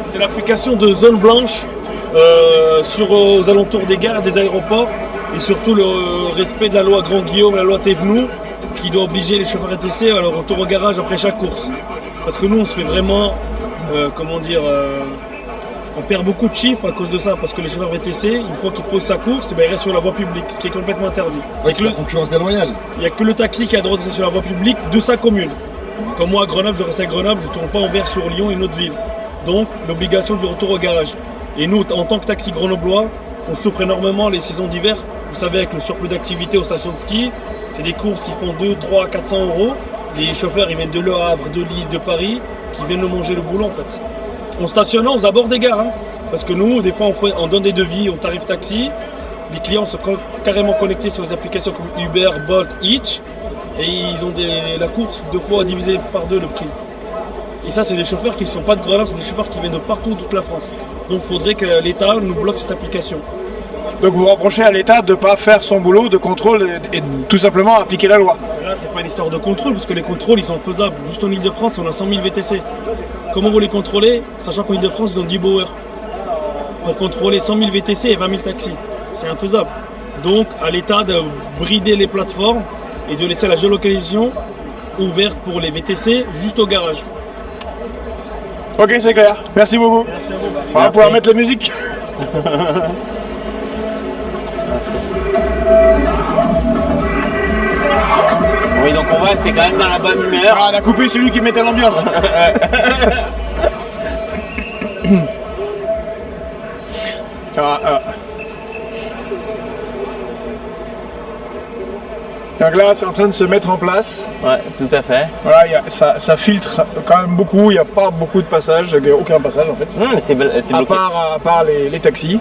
c'est l'application de zones blanches aux alentours des gares, des aéroports, et surtout le respect de la loi Grand Guillaume, la loi Thévenoud, qui doit obliger les chauffeurs VTC à leur retour au garage après chaque course. Parce que nous, on se fait vraiment, on perd beaucoup de chiffres à cause de ça, parce que les chauffeurs VTC, une fois qu'ils posent sa course, ils restent sur la voie publique, ce qui est complètement interdit. Oui, c'est la concurrence déloyale. Il n'y a que le taxi qui a le droit de rester sur la voie publique de sa commune. Comme moi à Grenoble, je reste à Grenoble, je ne tourne pas en vert sur Lyon et une autre ville. Donc l'obligation du retour au garage. Et nous, en tant que taxi grenoblois, on souffre énormément les saisons d'hiver. Vous savez, avec le surplus d'activité aux stations de ski, c'est des courses qui font 2, 3, 400 €. Les chauffeurs, ils viennent de Le Havre, de Lille, de Paris, qui viennent nous manger le boulot en fait. On stationne aux abords des gares, hein, parce que nous, des fois, on donne des devis, on tarif taxi. Les clients sont carrément connectés sur les applications comme Uber, Bolt, Hitch, et ils ont la course 2 fois divisée par 2 le prix. Et ça, c'est des chauffeurs qui ne sont pas de Grenoble, c'est des chauffeurs qui viennent de partout, toute la France. Donc il faudrait que l'État nous bloque cette application. Donc vous reprochez à l'État de ne pas faire son boulot de contrôle et tout simplement appliquer la loi. Là, c'est pas une histoire de contrôle, parce que les contrôles, ils sont faisables. Juste en Ile-de-France, on a 100 000 VTC. Comment vous les contrôlez, sachant qu'en Ile-de-France, ils ont 10 Bauer pour contrôler 100 000 VTC et 20 000 taxis. C'est infaisable. Donc, à l'État de brider les plateformes et de laisser la géolocalisation ouverte pour les VTC juste au garage. Ok, c'est clair. Merci beaucoup. Merci à vous. On va pouvoir mettre la musique. Oui, donc on voit, c'est quand même dans la bonne humeur. Ah, on a coupé celui qui mettait l'ambiance. Donc là, c'est en train de se mettre en place. Ouais, tout à fait. Voilà, ça filtre quand même beaucoup. Il n'y a pas beaucoup de passages, il n'y a aucun passage en fait. Non, mais c'est bloqué. À part les taxis.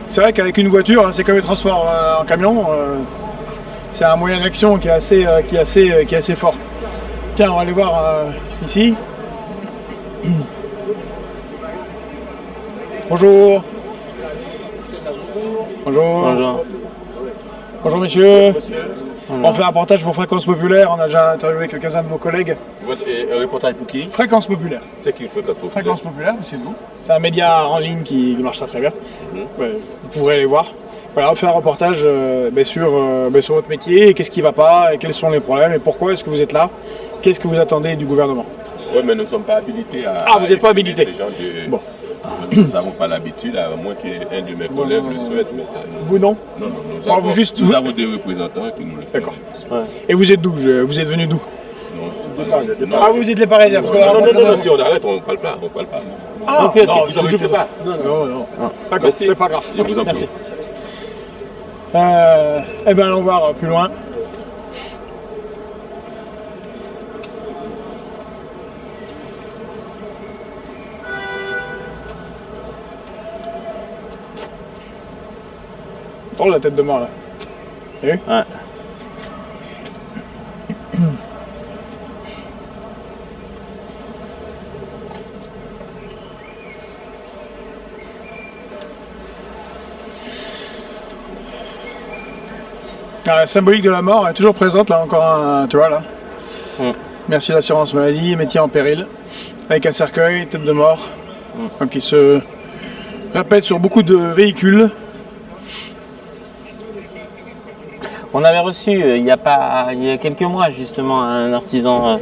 C'est vrai qu'avec une voiture, c'est comme le transport en camion, c'est un moyen d'action qui est assez fort. Tiens, on va aller voir ici. Bonjour. Bonjour. Bonjour. Bonjour monsieur. On fait un reportage pour Fréquence Populaire, on a déjà interviewé quelques-uns de vos collègues. Un reportage pour qui? Fréquence Populaire. C'est qui Fréquence Populaire? Fréquence Populaire, c'est vous. C'est un média en ligne qui marche très bien. Ouais, vous pourrez aller voir. Voilà, on fait un reportage sur votre métier, et qu'est-ce qui ne va pas, et quels sont les problèmes, et pourquoi est-ce que vous êtes là, qu'est-ce que vous attendez du gouvernement. Oui, mais nous ne sommes pas habilités à... Ah, vous n'êtes pas habilité. Bon. Nous n'avons pas l'habitude, à moins qu'un de mes collègues le souhaite, mais ça... Vous non? Non, Bon, nous avons des représentants qui nous le font. D'accord. Ouais. Et vous êtes d'où? Vous êtes venu d'où? Non, c'est pas... Ah, vous êtes les Parisiens parce que non, si on arrête, on ne parle pas. Ah, okay, non, vous n'en pas. Non. D'accord, c'est pas grave. Je vous en prie. Merci. Eh bien, allons voir plus loin. Oh, la tête de mort là. T'as vu? Ouais. La symbolique de la mort est toujours présente là, encore un, tu vois là. Merci l'assurance maladie, métier en péril, avec un cercueil, tête de mort, donc il se répète sur beaucoup de véhicules. On avait reçu il y a quelques mois justement un artisan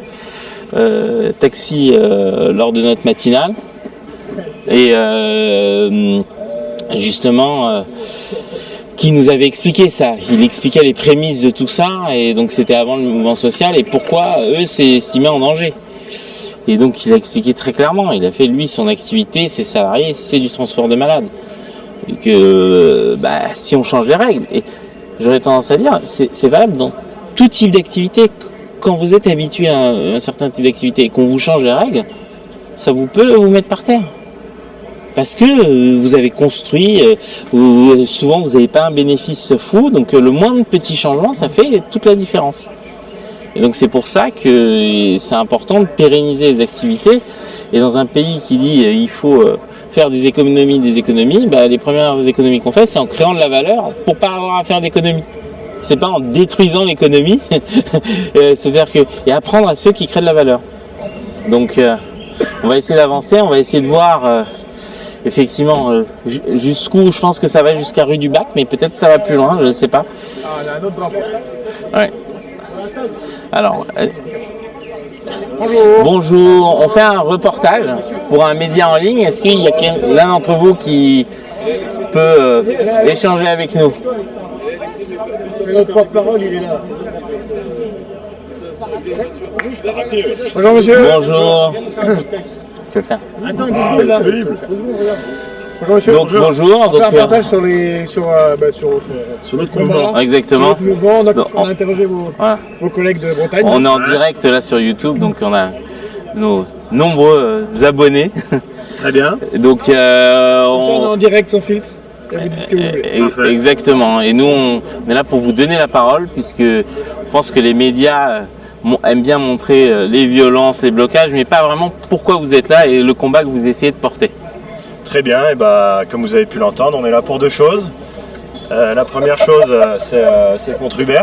taxi lors de notre matinale et justement qui nous avait expliqué ça. Il expliquait les prémices de tout ça, et donc c'était avant le mouvement social, et pourquoi eux s'estimaient en danger. Et donc il a expliqué très clairement, il a fait lui son activité, ses salariés, c'est du transport de malades. Et que si on change les règles, et j'aurais tendance à dire, c'est valable dans tout type d'activité. Quand vous êtes habitué à un certain type d'activité et qu'on vous change les règles, ça peut vous mettre par terre. Parce que vous avez construit, souvent vous n'avez pas un bénéfice fou, donc le moindre petit changement, ça fait toute la différence. Et donc c'est pour ça que c'est important de pérenniser les activités. Et dans un pays qui dit il faut faire des économies, les premières économies qu'on fait, c'est en créant de la valeur pour pas avoir à faire d'économies. C'est pas en détruisant l'économie, c'est-à-dire et apprendre à ceux qui créent de la valeur. Donc on va essayer d'avancer, on va essayer de voir effectivement jusqu'où, je pense que ça va jusqu'à rue du Bac, mais peut-être ça va plus loin, je ne sais pas. Ah, on a un autre drapeau. Ouais. Alors, Bonjour. bonjour, on fait un reportage pour un média en ligne. Est-ce qu'il y a l'un d'entre vous qui peut échanger avec nous? C'est notre porte-parole, il est là. Bonjour monsieur. Bonjour. Je vais le faire. Attends, 2 secondes là. Bonjour monsieur. Donc bonjour. On fait un Donc, partage sur notre combat. exactement. Sur notre mouvement, Donc, on a interrogé vos collègues de Bretagne. On est en direct là sur YouTube, donc on a nos nombreux abonnés. Très bien. Donc On est en direct sans filtre. Et vous dites ce que vous voulez. exactement. Et nous, on est là pour vous donner la parole, puisque je pense que les médias aiment bien montrer les violences, les blocages, mais pas vraiment pourquoi vous êtes là et le combat que vous essayez de porter. Très bien, et comme vous avez pu l'entendre, on est là pour 2 choses. La première chose, c'est contre Uber,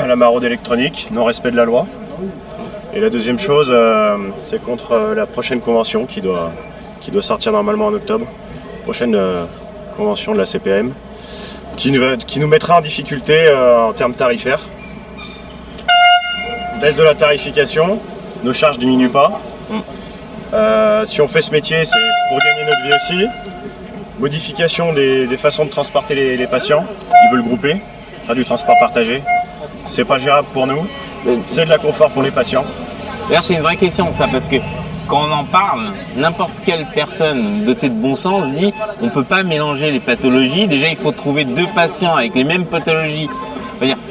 la maraude électronique, non-respect de la loi. Et la deuxième chose, c'est contre la prochaine convention qui doit sortir normalement en octobre. Prochaine convention de la CPM, qui nous mettra en difficulté en termes tarifaires. Baisse de la tarification, nos charges ne diminuent pas. Si on fait ce métier, c'est pour gagner notre vie aussi. Modification des façons de transporter les patients. Ils veulent grouper, faire du transport partagé. C'est pas gérable pour nous. C'est de la confort pour les patients. D'ailleurs, c'est une vraie question ça, parce que quand on en parle, n'importe quelle personne dotée de bon sens dit on ne peut pas mélanger les pathologies. Déjà, il faut trouver 2 patients avec les mêmes pathologies.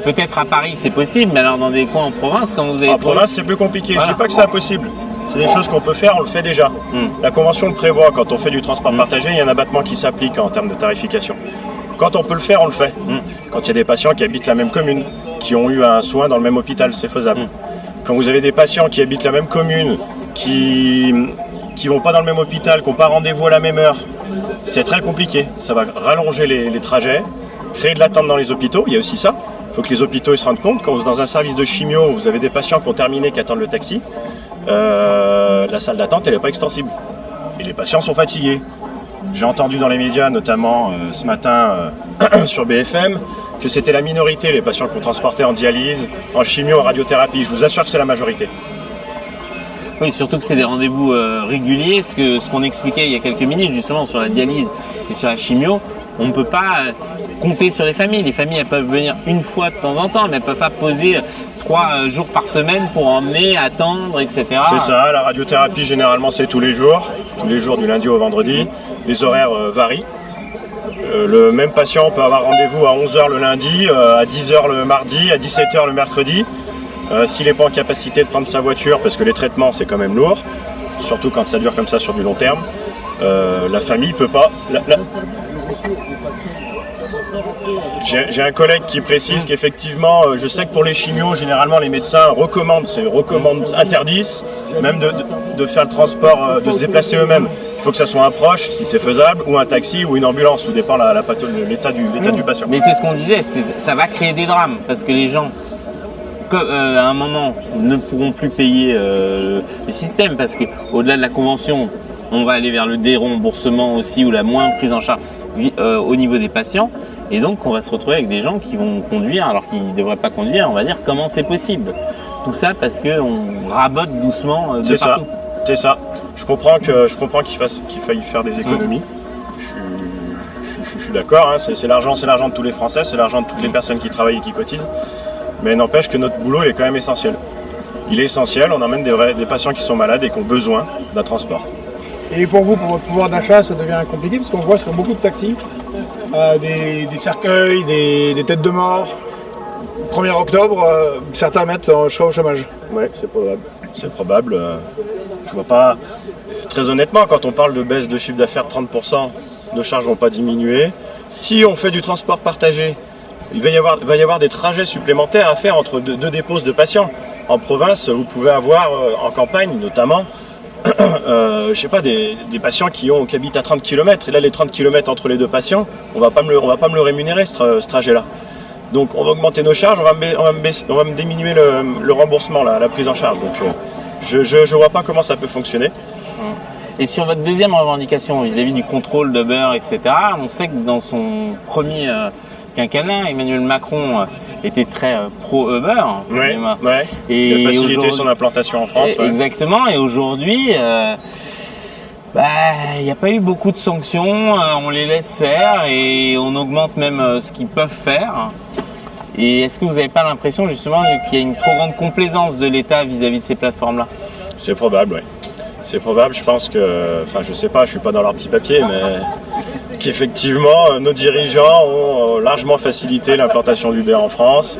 Peut-être à Paris c'est possible, mais alors dans des coins en province, quand vous avez en province, c'est plus compliqué. Voilà. Je ne dis pas que c'est impossible. C'est des choses qu'on peut faire, on le fait déjà. La convention le prévoit, quand on fait du transport partagé, il y a un abattement qui s'applique en termes de tarification. Quand on peut le faire, on le fait. Quand il y a des patients qui habitent la même commune, qui ont eu un soin dans le même hôpital, c'est faisable. Quand vous avez des patients qui habitent la même commune, qui vont pas dans le même hôpital, qui n'ont pas rendez-vous à la même heure, c'est très compliqué. Ça va rallonger les trajets, créer de l'attente dans les hôpitaux, il y a aussi ça. Il faut que les hôpitaux se rendent compte, quand dans un service de chimio, vous avez des patients qui ont terminé, qui attendent le taxi, la salle d'attente, elle n'est pas extensible. Et les patients sont fatigués. J'ai entendu dans les médias, notamment ce matin sur BFM, que c'était la minorité, les patients qu'on transportait en dialyse, en chimio, en radiothérapie. Je vous assure que c'est la majorité. Oui, surtout que c'est des rendez-vous réguliers, ce qu'on expliquait il y a quelques minutes justement sur la dialyse et sur la chimio. On ne peut pas compter sur les familles. Les familles, elles peuvent venir une fois de temps en temps, mais elles ne peuvent pas poser 3 jours par semaine pour emmener, attendre, etc. C'est ça, la radiothérapie généralement c'est tous les jours du lundi au vendredi. Les horaires varient. Le même patient peut avoir rendez-vous à 11h le lundi, à 10h le mardi, à 17h le mercredi. S'il n'est pas en capacité de prendre sa voiture, parce que les traitements c'est quand même lourd, surtout quand ça dure comme ça sur du long terme, la famille peut pas. J'ai un collègue qui précise qu'effectivement, je sais que pour les chimios, généralement les médecins recommandent, interdisent même de faire le transport, de se déplacer eux-mêmes. Il faut que ça soit un proche, si c'est faisable, ou un taxi ou une ambulance, tout dépend de l'état du patient. Mais c'est ce qu'on disait, ça va créer des drames, parce que les gens, à un moment, ne pourront plus payer le système, parce qu'au-delà de la convention, on va aller vers le déremboursement aussi, ou la moins prise en charge au niveau des patients. Et donc, on va se retrouver avec des gens qui vont conduire alors qu'ils ne devraient pas conduire. On va dire comment c'est possible. Tout ça parce qu'on rabote doucement de partout. C'est ça. Je comprends qu'il faille faire des économies. Je je suis d'accord, hein, c'est l'argent de tous les Français, c'est l'argent de toutes les personnes qui travaillent et qui cotisent. Mais n'empêche que notre boulot, il est quand même essentiel. Il est essentiel, on emmène des patients qui sont malades et qui ont besoin d'un transport. Et pour vous, pour votre pouvoir d'achat, ça devient compliqué parce qu'on voit sur beaucoup de taxis des cercueils, des têtes de mort. 1er octobre, certains mettent je serai au chômage. Oui, c'est probable. C'est probable. Je vois pas. Très honnêtement, quand on parle de baisse de chiffre d'affaires de 30%, nos charges vont pas diminuer. Si on fait du transport partagé, il va y avoir des trajets supplémentaires à faire entre deux déposes de patients. En province, vous pouvez avoir, en campagne notamment, je sais pas, des patients qui habitent à 30 km. Et là, les 30 km entre les deux patients, on va pas me le rémunérer, ce trajet-là. Donc on va augmenter nos charges, on va me diminuer le remboursement, la prise en charge. Donc je vois pas comment ça peut fonctionner. Et sur votre deuxième revendication vis-à-vis du contrôle de beurre, etc., on sait que dans son premier quinquennat, Emmanuel Macron était très pro-Uber. Ouais. Et il a facilité son implantation en France. Exactement, et aujourd'hui, il n'y a pas eu beaucoup de sanctions, on les laisse faire et on augmente même ce qu'ils peuvent faire. Et est-ce que vous n'avez pas l'impression justement qu'il y a une trop grande complaisance de l'État vis-à-vis de ces plateformes-là? C'est probable, oui. C'est probable, je pense que, enfin je sais pas, je suis pas dans leur petit papier, mais qu'effectivement nos dirigeants ont largement facilité l'implantation d'Uber en France,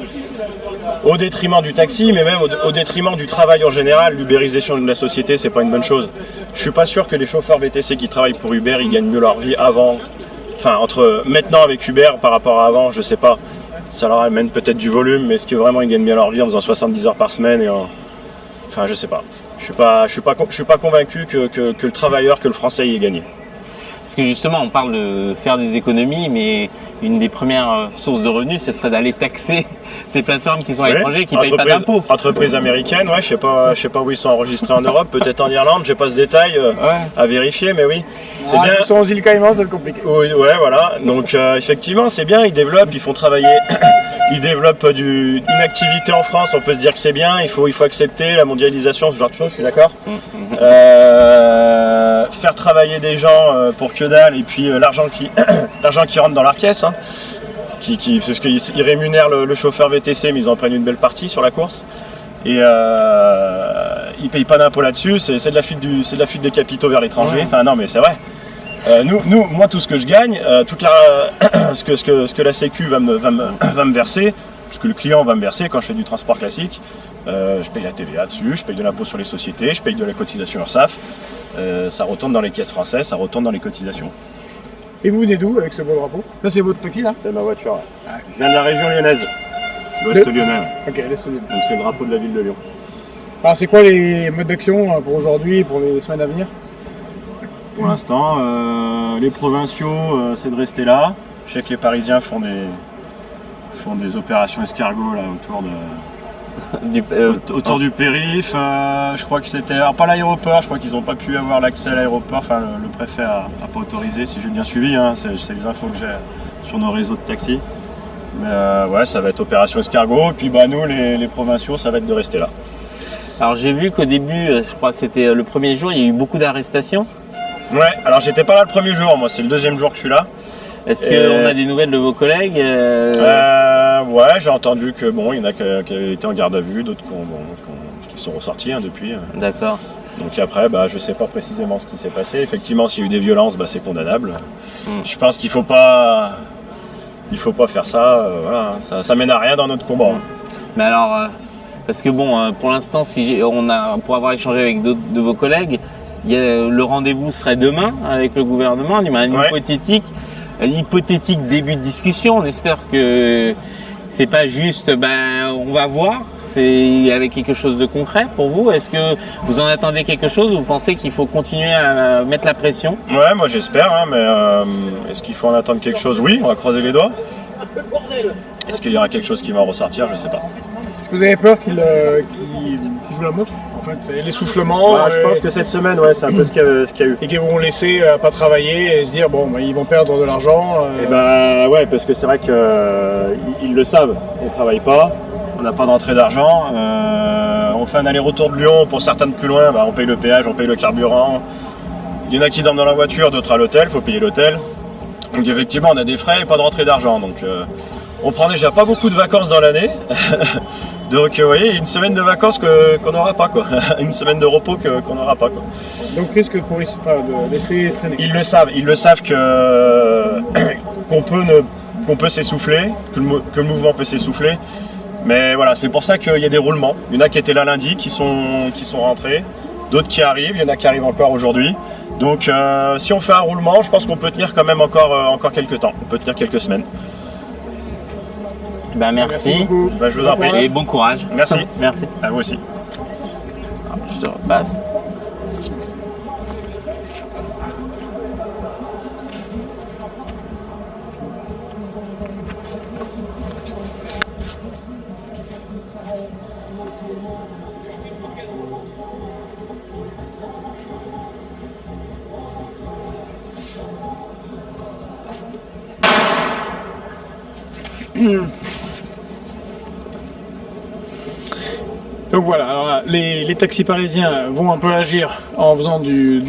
au détriment du taxi, mais même au détriment du travail en général. L'ubérisation de la société, c'est pas une bonne chose. Je suis pas sûr que les chauffeurs VTC qui travaillent pour Uber, ils gagnent mieux leur vie avant, enfin entre maintenant avec Uber par rapport à avant, je sais pas. Ça leur amène peut-être du volume, mais est-ce que vraiment ils gagnent bien leur vie en faisant 70 heures par semaine Enfin, je sais pas. Je suis pas convaincu que le travailleur, que le Français y ait gagné. Parce que justement, on parle de faire des économies, mais une des premières sources de revenus, ce serait d'aller taxer ces plateformes qui sont à l'étranger, qui ne payent pas d'impôts. Entreprises américaines, ouais, je sais pas où ils sont enregistrés en Europe, peut-être en Irlande, j'ai pas ce détail à vérifier, mais oui. C'est bien. Ils sont aux îles Caïmans, c'est compliqué. Oui, ouais, voilà. Donc effectivement, c'est bien, ils développent, ils font travailler, ils développent une activité en France, on peut se dire que c'est bien, il faut accepter la mondialisation, ce genre de choses, je suis d'accord. Faire travailler des gens pour que dalle, et puis l'argent qui rentre dans leur caisse, hein, parce qu'ils rémunèrent le chauffeur VTC, mais ils en prennent une belle partie sur la course. Et ils payent pas d'impôt là-dessus, c'est de la fuite des capitaux vers l'étranger. Enfin non, mais c'est vrai. Moi, tout ce que je gagne, ce que la Sécu va me verser, ce que le client va me verser quand je fais du transport classique, je paye la TVA dessus, je paye de l'impôt sur les sociétés, je paye de la cotisation URSSAF. Ça retourne dans les caisses françaises, ça retourne dans les cotisations. Et vous venez d'où avec ce beau drapeau? Là, c'est votre taxi, là? C'est ma voiture. Ouais. Je viens de la région lyonnaise, l'Ouest lyonnais. Ok, l'Est lyonnais. Donc c'est le drapeau de la ville de Lyon. Alors, c'est quoi les modes d'action pour aujourd'hui et pour les semaines à venir? Pour l'instant, les provinciaux, c'est de rester là. Je sais que les Parisiens font des opérations escargots là, autour du périph'. Je crois que c'était... Alors pas l'aéroport, je crois qu'ils n'ont pas pu avoir l'accès à l'aéroport. Enfin, le préfet n'a pas autorisé, si j'ai bien suivi. Hein, c'est les infos que j'ai sur nos réseaux de taxis. Mais ouais, ça va être opération escargot. Et puis nous, les provinciaux, ça va être de rester là. Alors j'ai vu qu'au début, je crois que c'était le premier jour, il y a eu beaucoup d'arrestations. Ouais, alors j'étais pas là le premier jour, moi c'est le deuxième jour que je suis là. Est-ce qu'on a des nouvelles de vos collègues? Ouais, j'ai entendu que il y en a qui étaient en garde à vue, d'autres qui sont ressortis depuis. D'accord. Donc après, je sais pas précisément ce qui s'est passé. Effectivement, s'il y a eu des violences, c'est condamnable. Je pense qu'il faut pas faire ça. Voilà, ça mène à rien dans notre combat. Mais alors, parce que pour l'instant, pour avoir échangé avec d'autres de vos collègues, le rendez-vous serait demain avec le gouvernement, un hypothétique début de discussion. On espère que c'est pas juste on va voir, c'est avec quelque chose de concret pour vous. Est-ce que vous en attendez quelque chose ou vous pensez qu'il faut continuer à mettre la pression? Ouais, moi j'espère, mais est-ce qu'il faut en attendre quelque chose? Oui, on va croiser les doigts. Est-ce qu'il y aura quelque chose qui va en ressortir? Je sais pas. Est-ce que vous avez peur qu'il joue la montre? En fait, l'essoufflement. Je pense que cette semaine, c'est un peu ce qu'il y a eu. Et qu'ils vont laisser pas travailler et se dire ils vont perdre de l'argent. Ouais, parce que c'est vrai qu'ils le savent. On travaille pas, on n'a pas d'entrée d'argent. On fait un aller-retour de Lyon, pour certains de plus loin, on paye le péage, on paye le carburant. Il y en a qui dorment dans la voiture, d'autres à l'hôtel, il faut payer l'hôtel. Donc effectivement, on a des frais et pas de rentrée d'argent. Donc on prend déjà pas beaucoup de vacances dans l'année. Donc vous voyez, une semaine de vacances qu'on n'aura pas, quoi. Une semaine de repos qu'on n'aura pas, quoi. Donc risque de laisser traîner. Ils le savent qu'on peut s'essouffler, que le mouvement peut s'essouffler. Mais voilà, c'est pour ça qu'il y a des roulements. Il y en a qui étaient là lundi, qui sont rentrés. D'autres qui arrivent, il y en a qui arrivent encore aujourd'hui. Donc si on fait un roulement, je pense qu'on peut tenir quand même encore quelques temps. On peut tenir quelques semaines. Ben merci. Ben, je vous en prie. Et bon courage. Merci. Merci. À vous aussi. Je te repasse. Donc voilà, alors, les taxis parisiens vont un peu agir en faisant des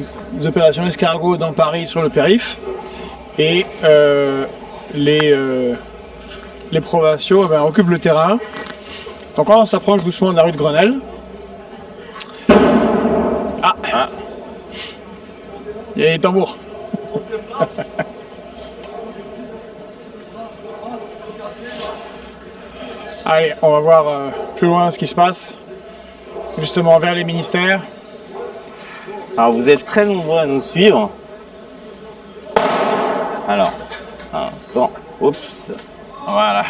opérations escargot dans Paris sur le périph'. Et les provinciaux occupent le terrain. Donc là, on s'approche doucement de la rue de Grenelle. Ah, il y a les tambours. Allez, on va voir plus loin ce qui se passe, justement vers les ministères. Alors vous êtes très nombreux à nous suivre. Alors, un instant. Oups. Voilà.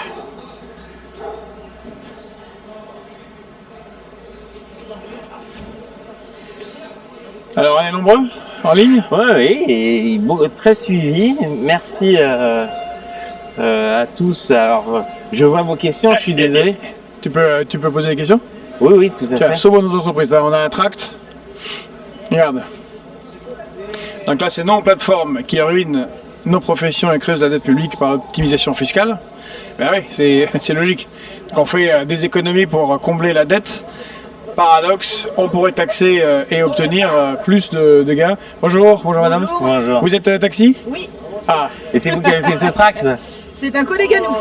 Alors, on est nombreux en ligne? Oui, et très suivi. Merci à tous. Alors, je vois vos questions, je suis désolé. Tu peux poser des questions? Oui, tout à fait. Sauvons nos entreprises. Là, on a un tract. Regarde. Donc là, c'est non plateforme qui ruine nos professions et creuse la dette publique par l'optimisation fiscale. Ben oui, c'est logique. Quand on fait des économies pour combler la dette, paradoxe, on pourrait taxer et obtenir plus de gains. Bonjour madame. Bonjour. Vous êtes taxi? Oui. Ah, et c'est vous qui avez fait ce tract? C'est un collègue à nous.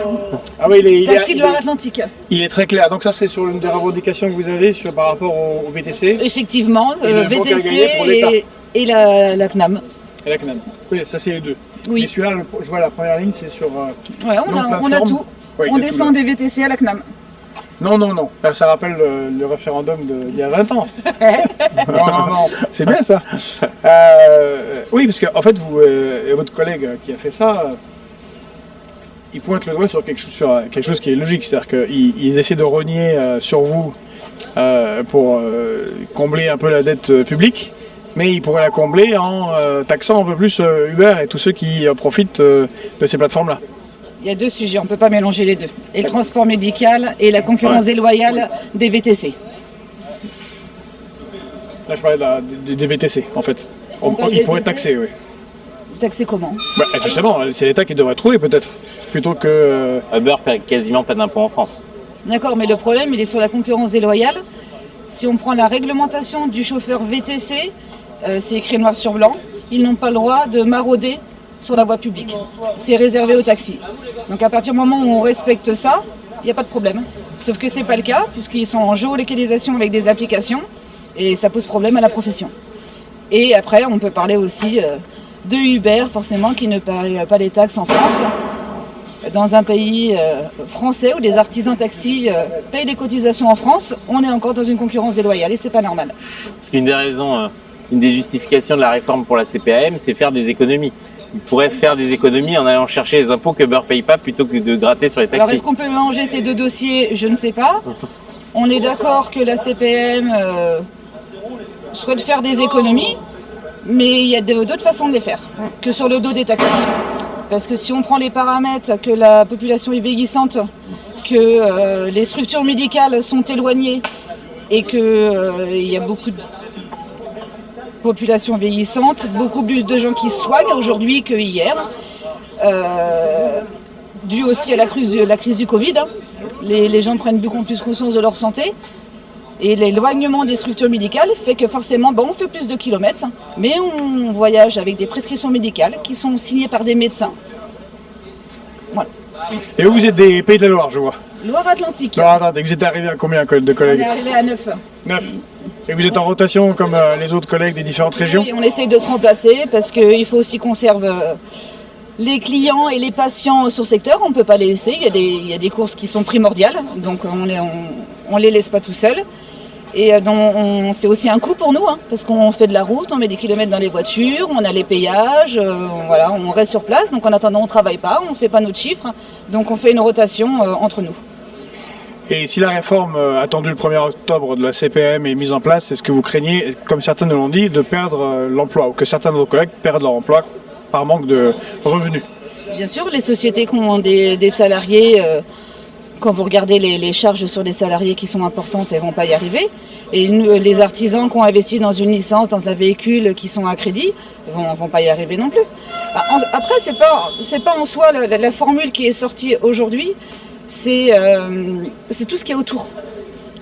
Ah oui, Taxi de Loire-Atlantique. Il est très clair. Donc ça, c'est sur l'une des revendications que vous avez par rapport au VTC. Effectivement, Et l'impôt qu'a gagné pour VTC l'État. et la CNAM. Et la CNAM. Oui, ça c'est les deux. Oui. Et celui-là, je vois la première ligne, c'est sur. Ouais, on a non-plateforme. tout. Ouais, il On y a tout, descend là. des VTC à la CNAM. Non. Là, ça rappelle le référendum d'il y a 20 ans. non. C'est bien ça. Oui, parce qu'en fait, vous et votre collègue qui a fait ça, il pointe le doigt sur quelque chose qui est logique. C'est-à-dire qu'ils essaient de rogner sur vous pour combler un peu la dette publique. Mais ils pourraient la combler en taxant un peu plus Uber et tous ceux qui profitent de ces plateformes-là. Il y a deux sujets, on ne peut pas mélanger les deux. Et le transport médical et la concurrence déloyale des VTC. Là, je parlais des VTC, en fait. Ils pourraient taxer, oui. Taxer comment? Justement, c'est l'État qui devrait trouver, peut-être, plutôt que... Uber paie quasiment pas d'impôts en France. D'accord, mais le problème, il est sur la concurrence déloyale. Si on prend la réglementation du chauffeur VTC, c'est écrit noir sur blanc, ils n'ont pas le droit de marauder sur la voie publique. C'est réservé aux taxis. Donc à partir du moment où on respecte ça, il n'y a pas de problème. Sauf que ce n'est pas le cas, puisqu'ils sont en géolocalisation avec des applications, et ça pose problème à la profession. Et après, on peut parler aussi de Uber, forcément, qui ne paye pas les taxes en France. Dans un pays français où les artisans taxis payent des cotisations en France, on est encore dans une concurrence déloyale et c'est pas normal. Parce qu'une des raisons, une des justifications de la réforme pour la CPAM, c'est faire des économies. Ils pourraient faire des économies en allant chercher les impôts que Uber ne paye pas plutôt que de gratter sur les taxis. Alors est-ce qu'on peut mélanger ces deux dossiers? Je ne sais pas. On est d'accord que la CPAM souhaite faire des économies, mais il y a d'autres façons de les faire que sur le dos des taxis. Parce que si on prend les paramètres, que la population est vieillissante, que les structures médicales sont éloignées et qu'il y a beaucoup de population vieillissante, beaucoup plus de gens qui se soignent aujourd'hui que hier, dû aussi à la crise du Covid. Les gens prennent beaucoup plus conscience de leur santé. Et l'éloignement des structures médicales fait que forcément, on fait plus de kilomètres, mais on voyage avec des prescriptions médicales qui sont signées par des médecins Et vous êtes des Pays de la Loire, je vois. Loire-Atlantique. Attendez, vous êtes arrivé à combien de On collègues? est arrivé à 9. 9. Et vous êtes en rotation comme les autres collègues des différentes régions? Oui, on essaye de se remplacer parce qu'il faut aussi qu'on serve les clients et les patients sur secteur. On ne peut pas les laisser. Il y a des courses qui sont primordiales, donc on les laisse pas tout seuls. Et c'est aussi un coût pour nous, hein, parce qu'on fait de la route, on met des kilomètres dans les voitures, on a les péages, voilà, on reste sur place. Donc en attendant, on ne travaille pas, on ne fait pas notre chiffre. Donc on fait une rotation entre nous. Et si la réforme attendue le 1er octobre de la CPM est mise en place, est-ce que vous craignez, comme certains nous l'ont dit, de perdre l'emploi, ou que certains de vos collègues perdent leur emploi par manque de revenus? Bien sûr, les sociétés qui ont des salariés, quand vous regardez les charges sur des salariés qui sont importantes, elles ne vont pas y arriver. Et les artisans qui ont investi dans une licence, dans un véhicule qui sont à crédit, ne vont pas y arriver non plus. Après, c'est pas en soi la formule qui est sortie aujourd'hui, c'est tout ce qui est autour.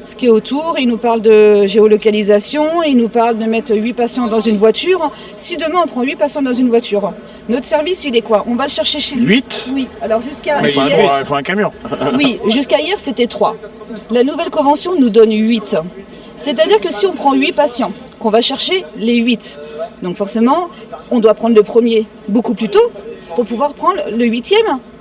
Ce qui est autour, il nous parle de géolocalisation, il nous parle de mettre 8 patients dans une voiture. Si demain on prend 8 patients dans une voiture, notre service il est quoi? On va le chercher chez lui. 8? Oui, alors jusqu'à Mais hier... il faut un camion. Oui, jusqu'à hier c'était 3. La nouvelle convention nous donne 8. C'est-à-dire que si on prend 8 patients, qu'on va chercher les 8, donc forcément on doit prendre le premier beaucoup plus tôt pour pouvoir prendre le 8e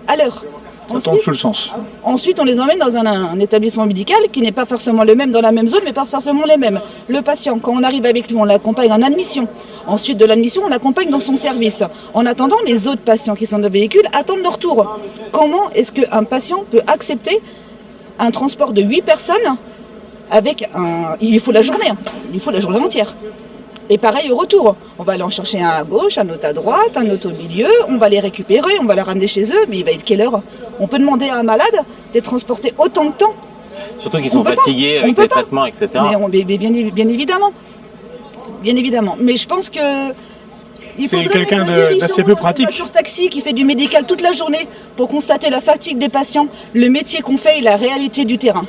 à l'heure. Ça tombe sous le sens. Ensuite, on les emmène dans un établissement médical qui n'est pas forcément le même dans la même zone, mais pas forcément les mêmes. Le patient, quand on arrive avec lui, on l'accompagne en admission. Ensuite de l'admission, on l'accompagne dans son service. En attendant, les autres patients qui sont dans le véhicule attendent leur tour. Comment est-ce qu'un patient peut accepter un transport de 8 personnes avec un... Il faut la journée, il faut la journée entière. Et pareil au retour, on va aller en chercher un à gauche, un autre à droite, un autre au milieu, on va les récupérer, on va les ramener chez eux, mais il va être quelle heure? On peut demander à un malade d'être transporté autant de temps? Surtout qu'ils sont fatigués avec les traitements, etc. Mais bien évidemment. Bien évidemment. Mais je pense que... C'est quelqu'un d'assez peu pratique. Un voiture taxi qui fait du médical toute la journée pour constater la fatigue des patients, le métier qu'on fait et la réalité du terrain.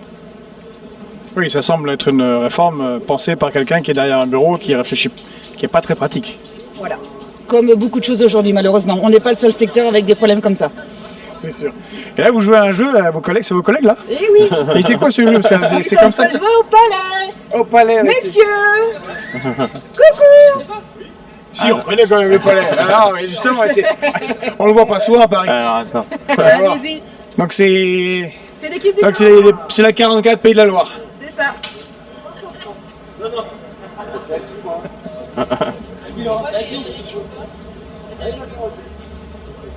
Oui, ça semble être une réforme pensée par quelqu'un qui est derrière un bureau, qui réfléchit, qui n'est pas très pratique. Voilà. Comme beaucoup de choses aujourd'hui, malheureusement. On n'est pas le seul secteur avec des problèmes comme ça. C'est sûr. Et là, vous jouez à un jeu, là, vos collègues, c'est vos collègues, là? Eh oui. Et c'est quoi ce jeu? C'est comme ça que... jouer au palais. Au palais. Messieurs. Coucou. Si, on connaît quand même le palais. Non, mais justement, on le voit pas souvent à Paris. Alors, attends. Allez-y. Donc c'est... C'est l'équipe du... Donc c'est la 44 Pays de la Loire. C'est ça.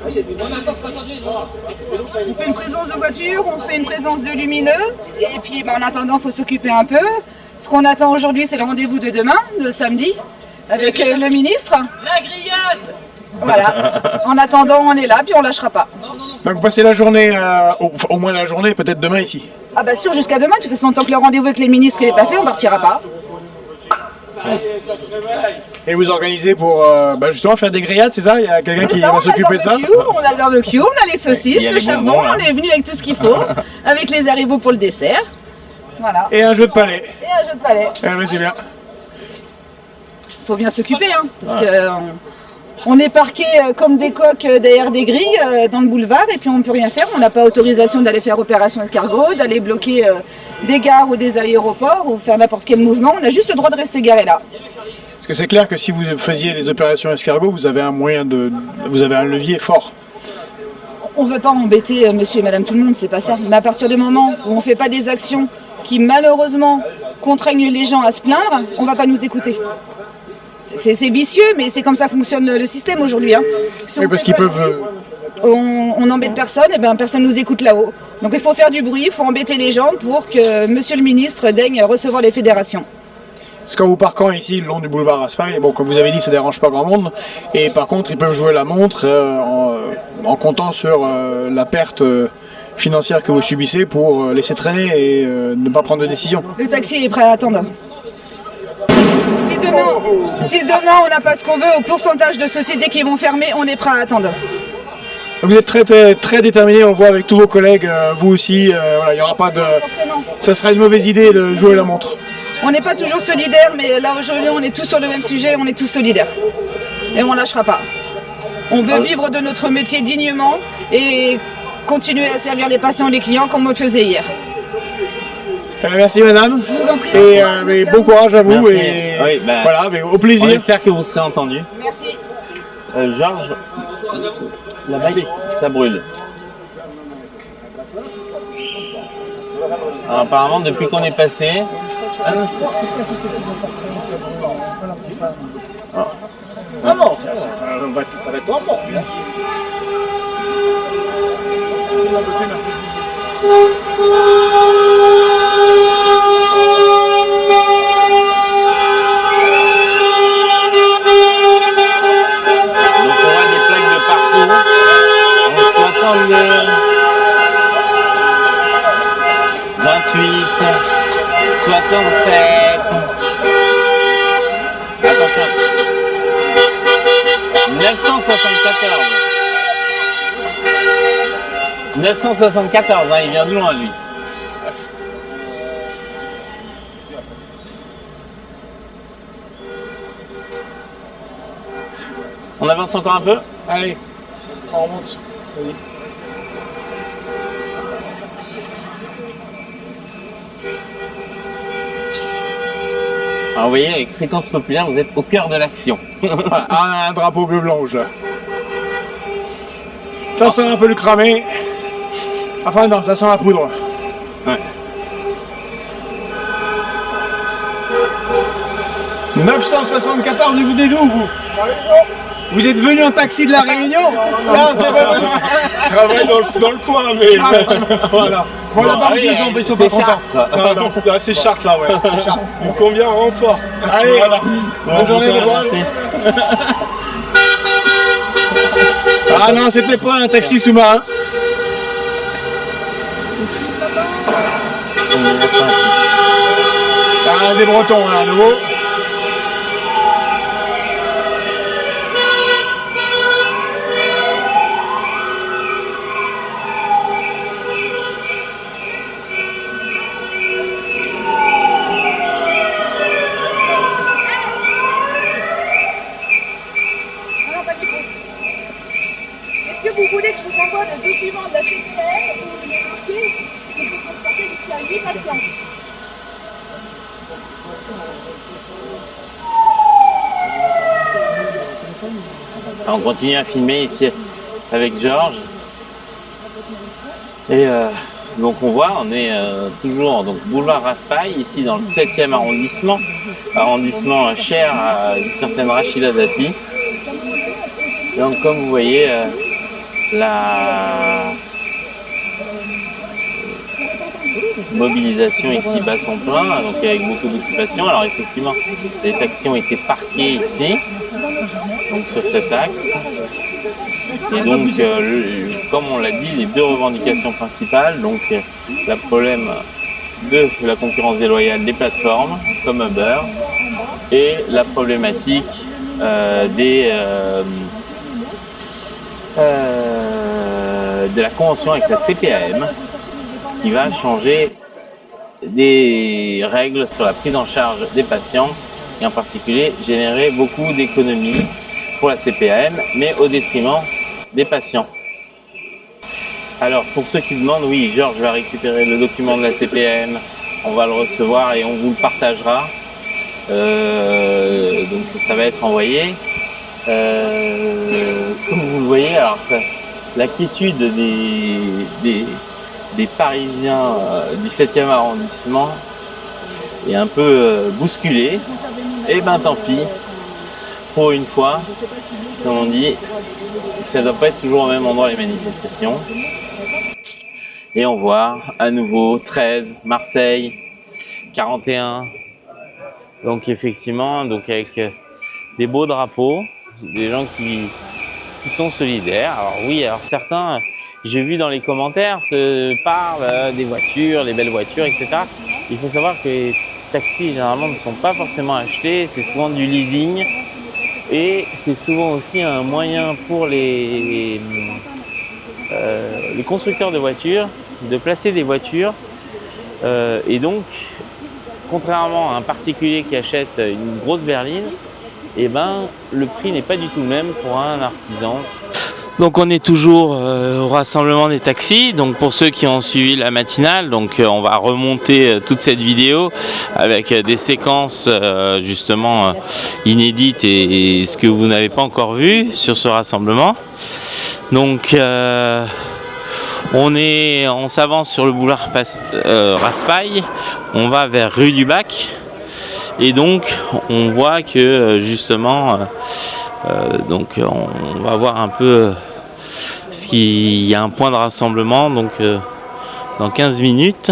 On fait une présence de voiture, on fait une présence de lumineux, et puis en attendant, il faut s'occuper un peu. Ce qu'on attend aujourd'hui, c'est le rendez-vous de demain, de samedi, avec le ministre. La grillade. Voilà. En attendant, on est là, puis on lâchera pas. Donc vous passez la journée, au moins la journée, peut-être demain ici. Ah bah sûr, jusqu'à demain, de toute façon, tant que le rendez-vous avec les ministres n'est pas fait, on partira pas. Et vous organisez pour justement faire des grillades, c'est ça? Il y a quelqu'un qui va s'occuper de ça? On a le barbecue, on a les saucisses, le charbon, on est venu avec tout ce qu'il faut, avec les haribots pour le dessert. Voilà. Et un jeu de palais. Et un jeu de palais. C'est bien. Faut bien s'occuper, hein, parce que on est parqué comme des coqs derrière des grilles dans le boulevard et puis on ne peut rien faire. On n'a pas autorisation d'aller faire opération escargot, d'aller bloquer des gares ou des aéroports ou faire n'importe quel mouvement. On a juste le droit de rester garé là. Parce que c'est clair que si vous faisiez des opérations escargot, vous avez un moyen vous avez un levier fort. On ne veut pas embêter monsieur et madame tout le monde, c'est pas ça. Mais à partir du moment où on ne fait pas des actions qui malheureusement contraignent les gens à se plaindre, on ne va pas nous écouter. C'est vicieux, mais c'est comme ça fonctionne le système aujourd'hui. Hein. Si oui, parce qu'ils peuvent... On n'embête personne, et ben personne nous écoute là-haut. Donc il faut faire du bruit, il faut embêter les gens pour que monsieur le ministre daigne recevoir les fédérations. Parce qu'en vous parquant ici le long du boulevard Raspail, bon, comme vous avez dit, ça ne dérange pas grand monde. Et par contre, ils peuvent jouer la montre en comptant sur la perte financière que vous subissez pour laisser traîner et ne pas prendre de décision. Le taxi est prêt à attendre. Si demain on n'a pas ce qu'on veut, au pourcentage de sociétés qui vont fermer, on est prêt à attendre. Vous êtes très déterminé, on voit avec tous vos collègues, vous aussi, voilà, il n'y aura pas de... Ça serait une mauvaise idée de jouer la montre. On n'est pas toujours solidaires, mais là aujourd'hui on est tous sur le même sujet, on est tous solidaires. Et on ne lâchera pas. On veut vivre de notre métier dignement et continuer à servir les patients et les clients comme on le faisait hier. Merci madame. Je vous en prie. Et mais bon courage à vous. Merci. Et Oui, bah, voilà, mais au plaisir. On espère que vous serez entendu. Merci. Georges, là-bas, ça brûle. Alors, apparemment, depuis qu'on est passé... Ah non, Ah non, ça va être normal. Donc on voit des plaques de partout. En 62, 28, 67. Attention. 974. 974, hein, il vient de loin lui. On avance encore un peu? Allez, on remonte. Vas-y. Alors vous voyez, avec Fréquence Populaire, vous êtes au cœur de l'action. Voilà, un drapeau bleu-blanc rouge. Ça sent un peu le cramé. Enfin non, ça sent la poudre. Ouais. 974, vous venez d'où vous? Vous êtes venu en taxi de la Réunion? Non, c'est pas possible. Je travaille dans le coin, mais Voilà. Bon, là-bas, Ah oui, ils sont c'est pas contents. Chartres. non, c'est Chartres là, ouais. C'est Charles. Il me convient en renfort. Allez, Voilà. bonne journée, bon courage. Merci. Ah non, c'était pas un taxi sous-marin. Ah, des Bretons, là, à nouveau. Non, pas du tout. Est-ce que vous voulez que je vous envoie le document de la CPR où il est marqué qu'il faut transporter jusqu'à 8 patients? On continue à filmer ici avec Georges. Et donc on voit, on est toujours donc boulevard Raspail, ici dans le 7e arrondissement, arrondissement cher à une certaine Rachida Dati. Donc comme vous voyez, la mobilisation ici bat son plein, donc avec beaucoup d'occupation. Alors effectivement, les taxis ont été parqués ici, donc sur cet axe. Et donc, comme on l'a dit, les deux revendications principales, donc le problème de la concurrence déloyale des plateformes comme Uber et la problématique de la convention avec la CPAM qui va changer des règles sur la prise en charge des patients et en particulier générer beaucoup d'économies pour la CPAM, mais au détriment des patients. Alors pour ceux qui demandent, oui, Georges va récupérer le document de la CPAM, on va le recevoir et on vous le partagera. Donc ça va être envoyé. Comme vous le voyez, alors la quiétude des Parisiens du 7e arrondissement est un peu bousculée. Et ben tant pis, pour une fois, comme on dit, ça ne doit pas être toujours au même endroit les manifestations. Et on voit à nouveau 13, Marseille, 41. Donc effectivement, donc avec des beaux drapeaux, des gens qui sont solidaires. Alors oui, alors certains, j'ai vu dans les commentaires, se parlent des voitures, les belles voitures, etc. Il faut savoir que les taxis généralement ne sont pas forcément achetés, c'est souvent du leasing. Et c'est souvent aussi un moyen pour les constructeurs de voitures de placer des voitures. Et donc, contrairement à un particulier qui achète une grosse berline, eh ben, le prix n'est pas du tout le même pour un artisan. Donc on est toujours au rassemblement des taxis. Donc pour ceux qui ont suivi la matinale, donc on va remonter toute cette vidéo avec des séquences justement inédites et ce que vous n'avez pas encore vu sur ce rassemblement. Donc on s'avance sur le boulevard Raspail, on va vers rue du Bac et donc on voit que justement donc on va voir un peu il y a un point de rassemblement donc dans 15 minutes.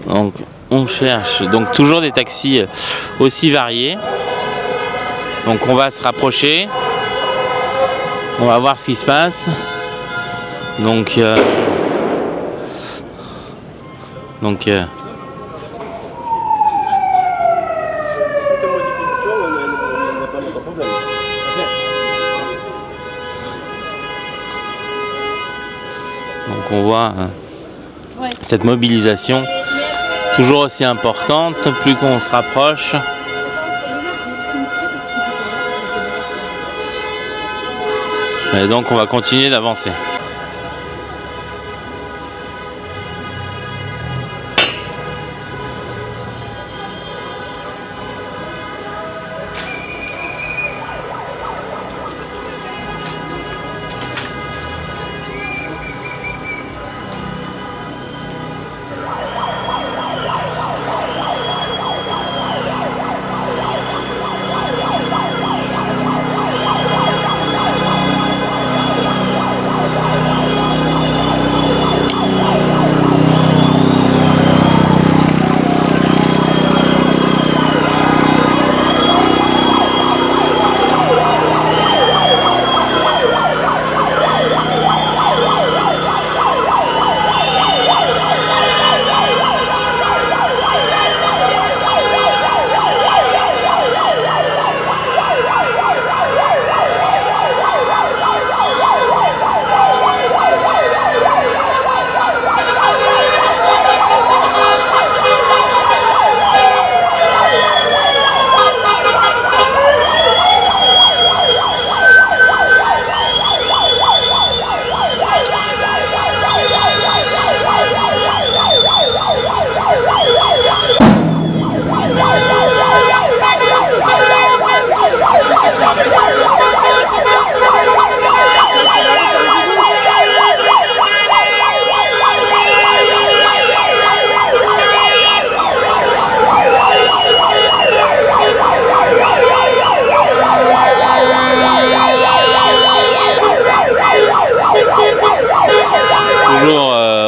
Donc on cherche donc toujours des taxis aussi variés. Donc on va se rapprocher. On va voir ce qui se passe. Donc on voit cette mobilisation toujours aussi importante, plus qu'on se rapproche. Et donc on va continuer d'avancer.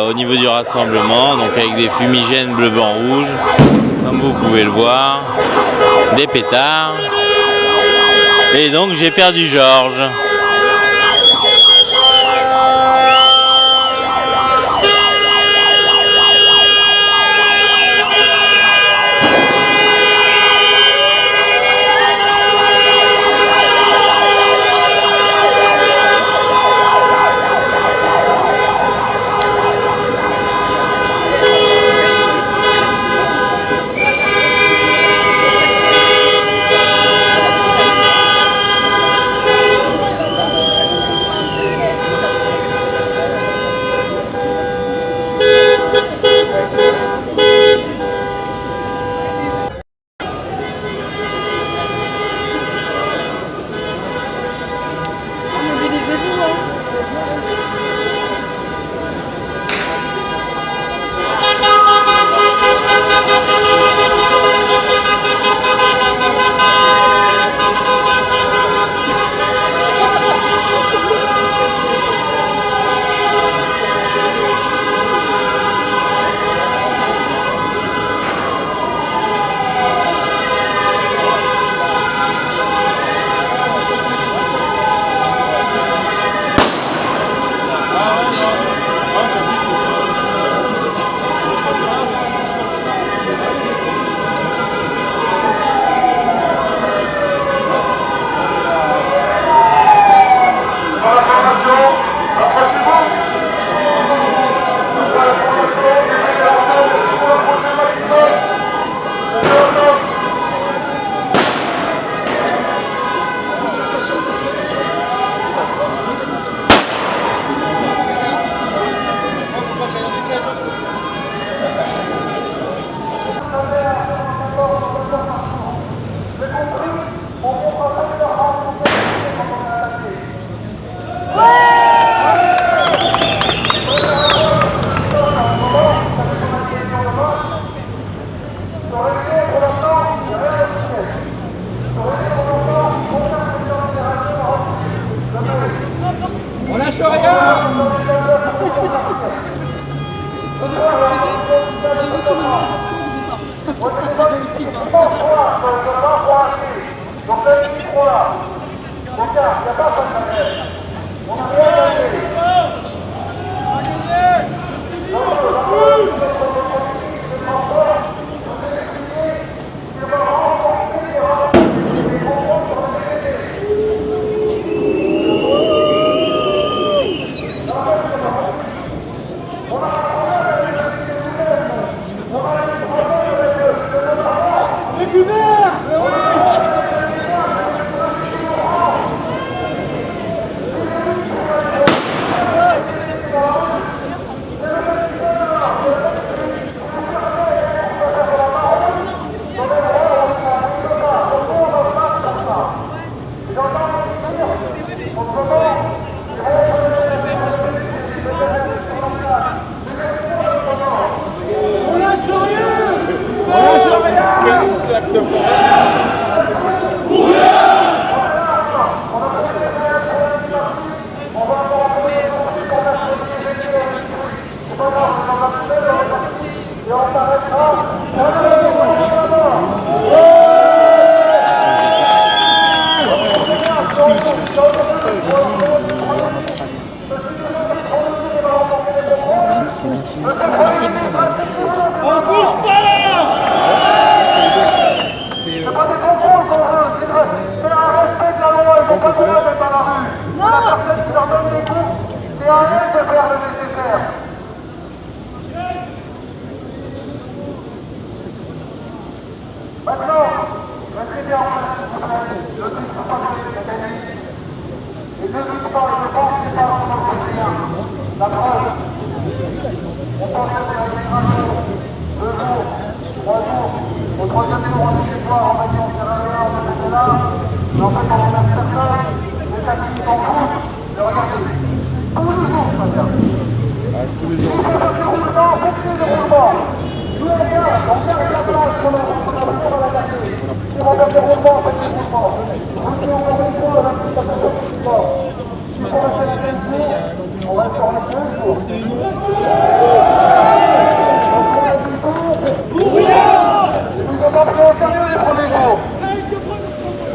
Au niveau du rassemblement, donc avec des fumigènes bleu, blanc, rouge, comme vous pouvez le voir, des pétards, et donc j'ai perdu Georges.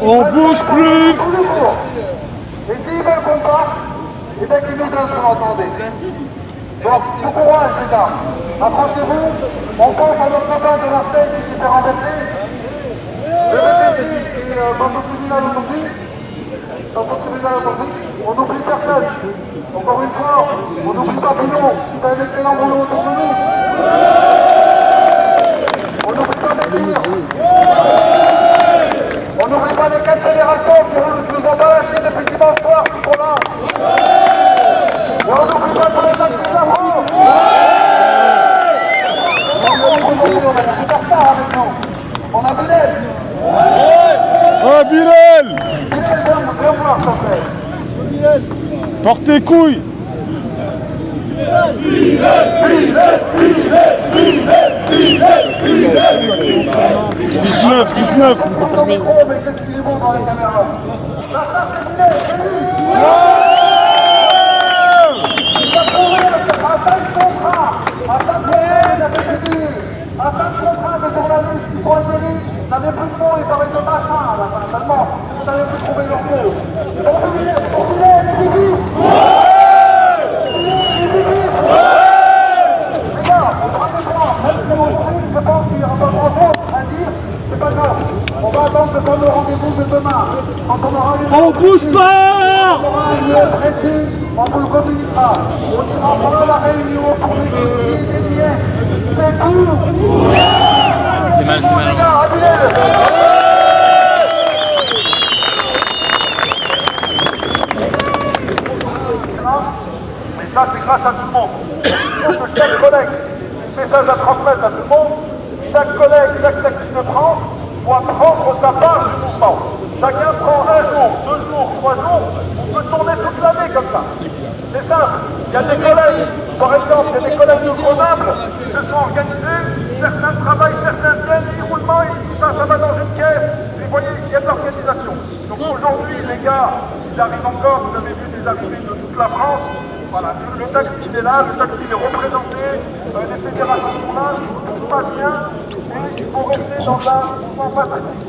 On bouge plus. Et s'ils veulent qu'on parte, et bien qu'ils nous donnent, vous l'entendez. Donc, bon courage les gars. Accrochez-vous, on pense à notre copain de Marseille qui s'est fait renverser. Le VTC qui est dans notre tribunal aujourd'hui. On n'oublie personne. Encore une fois, on n'oublie pas Bouillon, qui fait un excellent boulot autour de nous. On n'oublie pas Bézir. On n'oublie pas les 4 fédérations qui nous ont pas lâchés depuis dimanche soir, qui sont là. Et on n'oublie pas tous les actifs de la France. On a des superstars avec nous. On a Bilal. Oh Bilal! Bilal, viens voir, s'il te plaît. Porte tes couilles! 19. Mais qu'est-ce qu'il est bon dans les caméras. Là, ça, c'est Bilal, c'est lui. Il va trouver à 5 contrats. À 5 contrats, il a fait des deals. À 5 contrats de journalistes qui font un délit, n'avaient plus de mots, ils parlaient de machin à la fin, tellement ils n'avaient plus trouvé leur mots. Pour Bilal, les bibis. Les gars, on va défendre, même si aujourd'hui, je pense qu'il n'y aura pas grand-chose à dire, c'est pas grave. On va attendre le fameux rendez-vous de demain. Quand on aura une... On bouge pas! On aura une heure précise, on vous le communiquera. On dira pendant la réunion pour négocier des billets. C'est tout. C'est mal, c'est mal. Les gars, à Bilal. Et ça, c'est grâce à tout le monde. Donc, chaque collègue, message à transmettre à tout le monde, chaque collègue, chaque taxi de France doit prendre sa part du mouvement. Chacun prend un jour, 2 jours, 3 jours, on peut tourner toute l'année comme ça. C'est simple. Il y a des collègues, par exemple, il y a des collègues de Grenoble qui se sont organisés, certains travaillent, certains viennent, ils roulent, tout ça, ça va dans une caisse. Et vous voyez, il y a de l'organisation. Donc aujourd'hui, les gars, ils arrivent encore, vous avez vu des arrivées de toute la France. Voilà, le taxi il est là, le taxi il est représenté, les fédérations sont là, tout va bien, et il faut rester dans un mouvement pacifique.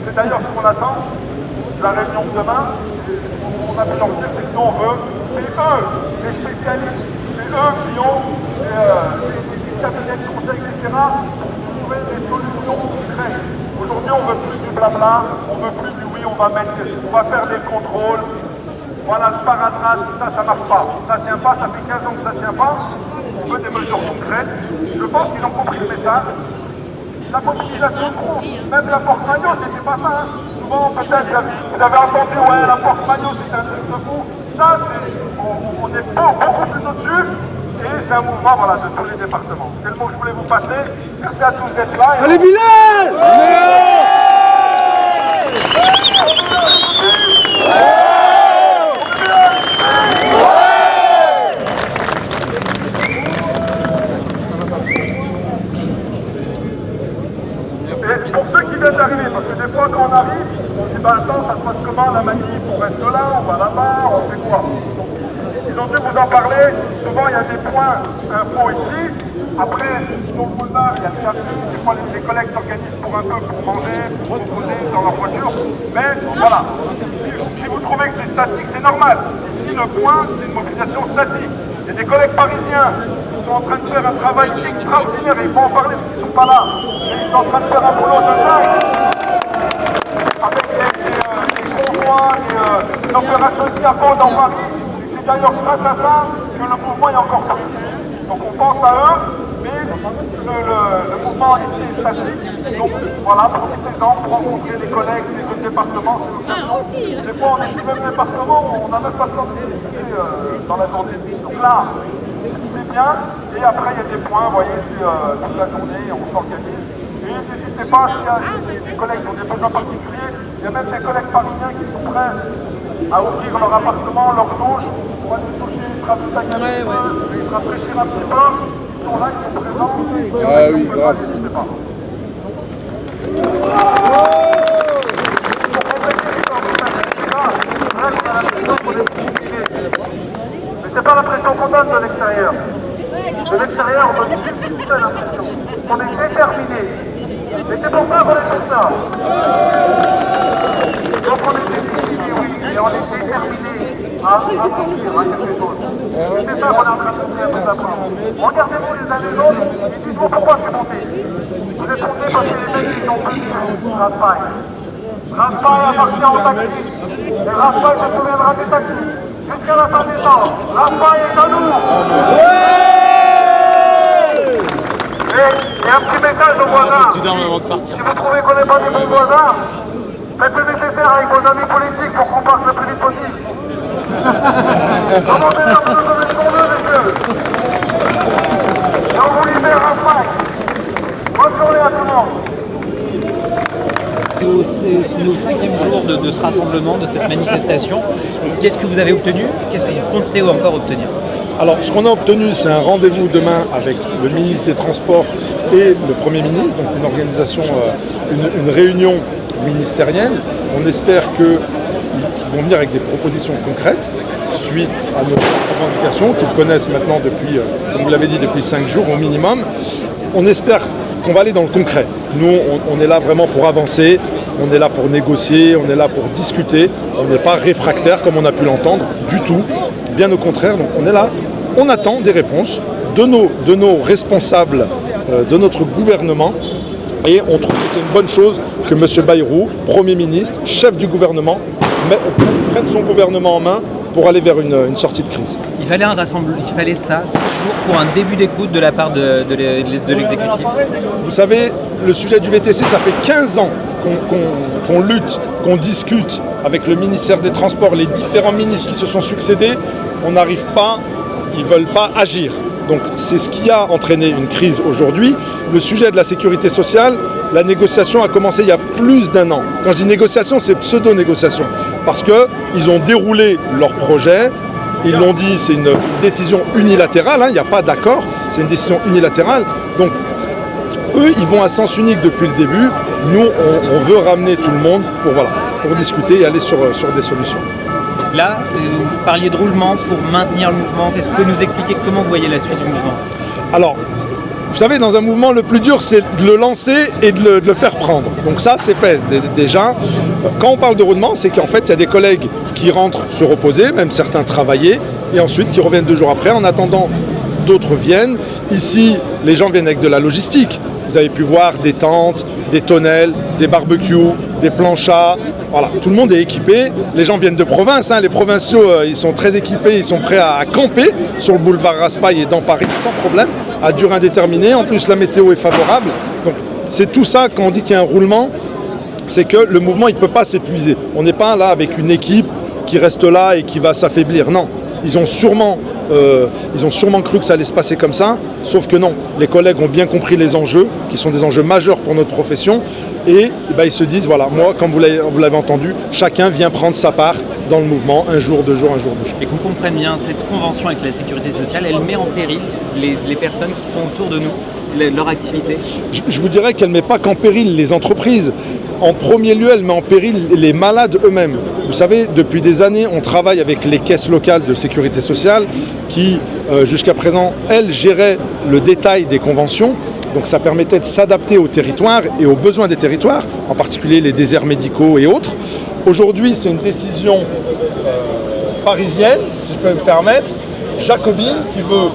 C'est d'ailleurs ce qu'on attend de la réunion de demain. On a pu leur dire, c'est que nous on veut, c'est eux, les spécialistes, c'est eux qui ont les cabinets de conseil, etc., pour trouver des solutions concrètes. Aujourd'hui, on ne veut plus du blabla, on ne veut plus du oui, on va faire des contrôles. Voilà, le sparadrap, ça ne marche pas. Ça ne tient pas, ça fait 15 ans que ça ne tient pas. On veut des mesures concrètes. Je pense qu'ils ont compris le message. La mobilisation de groupe, même la force maillot, c'était pas ça. Hein. Souvent, peut-être, vous avez entendu, ouais, la force maillot, c'est un truc de fou. Ça, on est beaucoup plus au-dessus. Et c'est un mouvement voilà, de tous les départements. C'était le mot que je voulais vous passer. Merci à tous d'être là. Allez, Bilal! Et pour ceux qui viennent d'arriver, parce que des fois quand on arrive, on dit bah attends, ça se passe comment la manif, on reste là, on va là-bas, on fait quoi? Donc, ils ont dû vous en parler, souvent il y a des points infos ici, après sur le boulevard il y a le café, des fois les collègues s'organisent pour un peu pour manger, pour se reposer dans leur voiture, mais voilà, si vous trouvez que c'est statique, c'est normal. Ici le point c'est une mobilisation statique. Il y a des collègues parisiens qui sont en train de faire un travail extraordinaire, et il faut en parler parce qu'ils ne sont pas là, mais ils sont en train de faire un boulot de dingue avec des convois, des opérations scaphandes dans Paris. Et c'est d'ailleurs grâce à ça que le mouvement est encore parti. Donc on pense à eux, mais le mouvement ici est statique. Donc voilà, profitez-en pour rencontrer les collègues des autres départements. Des fois on est du même département, on n'a même pas le temps de discuter dans la journée. Donc là, c'est bien. Et après il y a des points, vous voyez, c'est toute la journée, on s'organise. Et n'hésitez pas, s'il y a des collègues qui ont des besoins particuliers, il y a même des collègues parisiens qui sont prêts à ouvrir leur appartement, leur douche, pour aller se doucher, se rafraîchir un petit peu, se rafraîchir un petit peu. Ils sont là, ils sont présents. Ah oui, grave. N'hésitez pas. Mais c'est pas l'impression qu'on donne de l'extérieur. De l'extérieur, on donne une seule impression. On est déterminé. Et c'est pour ça qu'on est tout ça. Donc on est déterminé, oui, et on est déterminé à aboutir à quelque chose. Et c'est ça qu'on est en train de faire tout d'abord. Regardez-vous les uns les autres et dites-vous pourquoi je suis monté. Vous êtes monté parce que les mecs ils ont pris Raspail. Raspail appartient au taxi. Et Raspail se souviendra des taxis jusqu'à la fin des temps. Raspail est à nous. Et un petit message aux voisins. Si vous trouvez qu'on n'est pas des bons voisins, faites le nécessaire avec vos amis politiques pour qu'on parte le plus vite possible. Remontez un peu de ce qu'on veut, messieurs. Et on vous libère un fight. Bonne journée à tout le monde. Au 5e jour de ce rassemblement, de cette manifestation, qu'est-ce que vous avez obtenu? Qu'est-ce que vous comptez encore obtenir? Alors, ce qu'on a obtenu, c'est un rendez-vous demain avec le ministre des Transports et le Premier ministre, donc une organisation, une réunion ministérielle. On espère qu'ils vont venir avec des propositions concrètes suite à nos revendications qu'ils connaissent maintenant depuis, comme vous l'avez dit, depuis 5 jours au minimum. On espère qu'on va aller dans le concret. Nous, on est là vraiment pour avancer, on est là pour négocier, on est là pour discuter. On n'est pas réfractaire, comme on a pu l'entendre, du tout. Bien au contraire, donc on est là, on attend des réponses de nos responsables de notre gouvernement. Et on trouve que c'est une bonne chose que M. Bayrou, Premier ministre, chef du gouvernement, prenne son gouvernement en main pour aller vers une sortie de crise. Il fallait ça, c'est toujours pour un début d'écoute de la part de l'exécutif. Vous savez, le sujet du VTC, ça fait 15 ans qu'on lutte, qu'on discute avec le ministère des Transports, les différents ministres qui se sont succédés. On n'arrive pas, ils ne veulent pas agir. Donc c'est ce qui a entraîné une crise aujourd'hui. Le sujet de la sécurité sociale, la négociation a commencé il y a plus d'1 an. Quand je dis négociation, c'est pseudo-négociation. Parce qu'ils ont déroulé leur projet, ils l'ont dit, c'est une décision unilatérale, il n'y a pas d'accord, c'est une décision unilatérale. Donc eux, ils vont à sens unique depuis le début. Nous, on veut ramener tout le monde pour discuter et aller sur des solutions. Là, vous parliez de roulement pour maintenir le mouvement. Est-ce que vous pouvez nous expliquer comment vous voyez la suite du mouvement? Alors, vous savez, dans un mouvement, le plus dur, c'est de le lancer et de le faire prendre. Donc ça, c'est fait déjà. Quand on parle de roulement, c'est qu'en fait, il y a des collègues qui rentrent se reposer, même certains travailler, et ensuite qui reviennent 2 jours après. En attendant, d'autres viennent. Ici, les gens viennent avec de la logistique. Vous avez pu voir des tentes, des tonnelles, des barbecues, des planchas. Voilà, tout le monde est équipé. Les gens viennent de province. Les provinciaux, ils sont très équipés. Ils sont prêts à camper sur le boulevard Raspail et dans Paris sans problème, à durée indéterminée. En plus, la météo est favorable. Donc, c'est tout ça, quand on dit qu'il y a un roulement, c'est que le mouvement, il ne peut pas s'épuiser. On n'est pas là avec une équipe qui reste là et qui va s'affaiblir. Non. Ils ont sûrement cru que ça allait se passer comme ça, sauf que non. Les collègues ont bien compris les enjeux, qui sont des enjeux majeurs pour notre profession, et ils se disent, voilà, moi, comme vous l'avez entendu, chacun vient prendre sa part dans le mouvement, 1 jour, 2 jours, 1 jour, 2 jours. Et qu'on comprenne bien, cette convention avec la sécurité sociale, elle met en péril les personnes qui sont autour de nous, leur activité? Je vous dirais qu'elle ne met pas qu'en péril les entreprises. En premier lieu, elle met en péril les malades eux-mêmes. Vous savez, depuis des années, on travaille avec les caisses locales de sécurité sociale qui, jusqu'à présent, elles géraient le détail des conventions. Donc ça permettait de s'adapter aux territoires et aux besoins des territoires, en particulier les déserts médicaux et autres. Aujourd'hui, c'est une décision parisienne, si je peux me permettre, jacobine, qui veut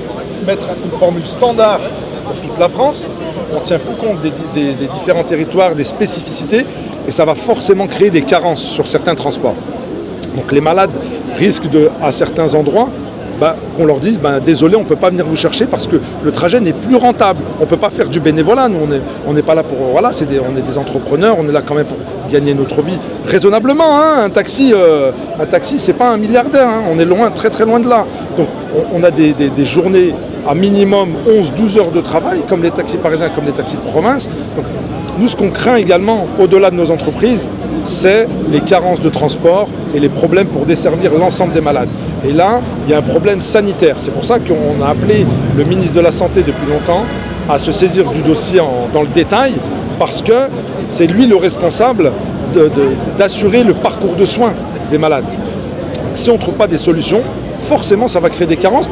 mettre une formule standard pour toute la France. On ne tient plus compte des différents territoires, des spécificités, et ça va forcément créer des carences sur certains transports. Donc les malades risquent à certains endroits qu'on leur dise désolé, on ne peut pas venir vous chercher parce que le trajet n'est plus rentable. On ne peut pas faire du bénévolat, nous on n'est pas là pour... Voilà, on est des entrepreneurs, on est là quand même pour gagner notre vie raisonnablement. Un taxi, c'est pas un milliardaire, on est loin, très très loin de là. Donc on a des journées à minimum 11-12 heures de travail, comme les taxis parisiens, comme les taxis de province. Donc, nous, ce qu'on craint également, au-delà de nos entreprises, c'est les carences de transport et les problèmes pour desservir l'ensemble des malades. Et là, il y a un problème sanitaire. C'est pour ça qu'on a appelé le ministre de la Santé depuis longtemps à se saisir du dossier dans le détail, parce que c'est lui le responsable d'assurer le parcours de soins des malades. Donc, si on ne trouve pas des solutions, forcément, ça va créer des carences.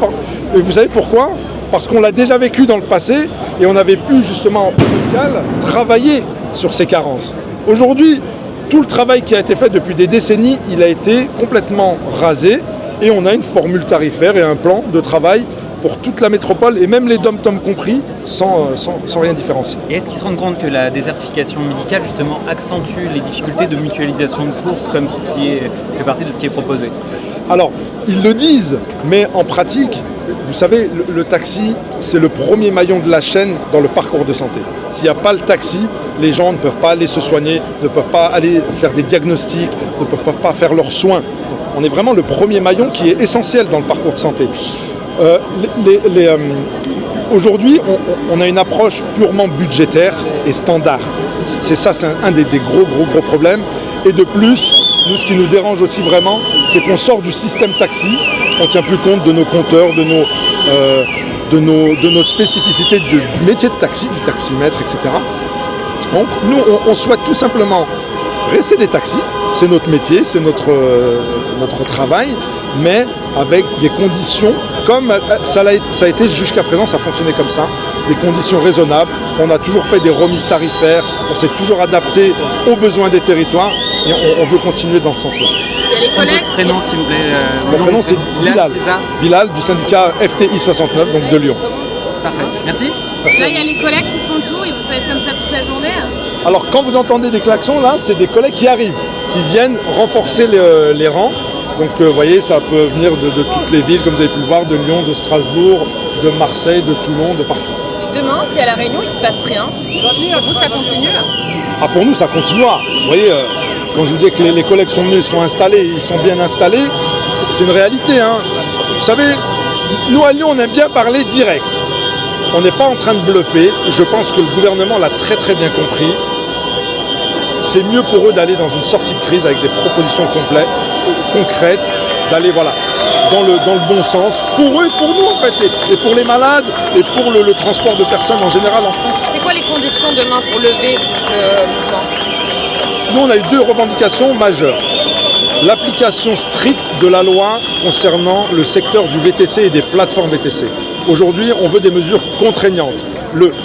Et vous savez pourquoi? Parce qu'on l'a déjà vécu dans le passé et on avait pu justement au local travailler sur ces carences. Aujourd'hui, tout le travail qui a été fait depuis des décennies, il a été complètement rasé et on a une formule tarifaire et un plan de travail pour toute la métropole et même les dom-tom compris sans rien différencier. Et est-ce qu'ils se rendent compte que la désertification médicale justement accentue les difficultés de mutualisation de courses comme ce qui fait partie de ce qui est proposé? Alors, ils le disent, mais en pratique, vous savez, le taxi, c'est le premier maillon de la chaîne dans le parcours de santé. S'il n'y a pas le taxi, les gens ne peuvent pas aller se soigner, ne peuvent pas aller faire des diagnostics, ne peuvent pas faire leurs soins. On est vraiment le premier maillon qui est essentiel dans le parcours de santé. Aujourd'hui, on a une approche purement budgétaire et standard. C'est un des gros problèmes. Et de plus, nous, ce qui nous dérange aussi vraiment, c'est qu'on sort du système taxi. On ne tient plus compte de nos compteurs, de notre spécificité du métier de taxi, du taximètre, etc. Donc, nous, on souhaite tout simplement rester des taxis. C'est notre métier, c'est notre travail, mais avec des conditions comme ça a été jusqu'à présent, ça fonctionnait comme ça, des conditions raisonnables. On a toujours fait des remises tarifaires, on s'est toujours adapté aux besoins des territoires et on veut continuer dans ce sens-là. Votre prénom, s'il vous plaît. Mon prénom, c'est Bilal. C'est ça ? Bilal, du syndicat FTI 69, donc de Lyon. Parfait. Merci. Là, il y a les collègues qui font le tour, ça va être comme ça toute la journée. Alors quand vous entendez des klaxons, là, c'est des collègues qui arrivent, qui viennent renforcer les rangs. Donc vous voyez, ça peut venir de toutes les villes, comme vous avez pu le voir, de Lyon, de Strasbourg, de Marseille, de Toulon, de partout. Demain, si à La Réunion, il ne se passe rien, vous, ça continue? Ah, pour nous, ça continuera. Vous voyez, quand je vous dis que les collègues sont venus, ils sont installés, ils sont bien installés, c'est une réalité. Hein. Vous savez, nous à Lyon, on aime bien parler direct. On n'est pas en train de bluffer. Je pense que le gouvernement l'a très très bien compris. C'est mieux pour eux d'aller dans une sortie de crise avec des propositions concrètes, d'aller dans le bon sens, pour eux et pour nous en fait, et pour les malades, et pour le transport de personnes en général en France. C'est quoi les conditions demain pour lever le mouvement? Nous, on a eu 2 revendications majeures. L'application stricte de la loi concernant le secteur du VTC et des plateformes VTC. Aujourd'hui, on veut des mesures contraignantes.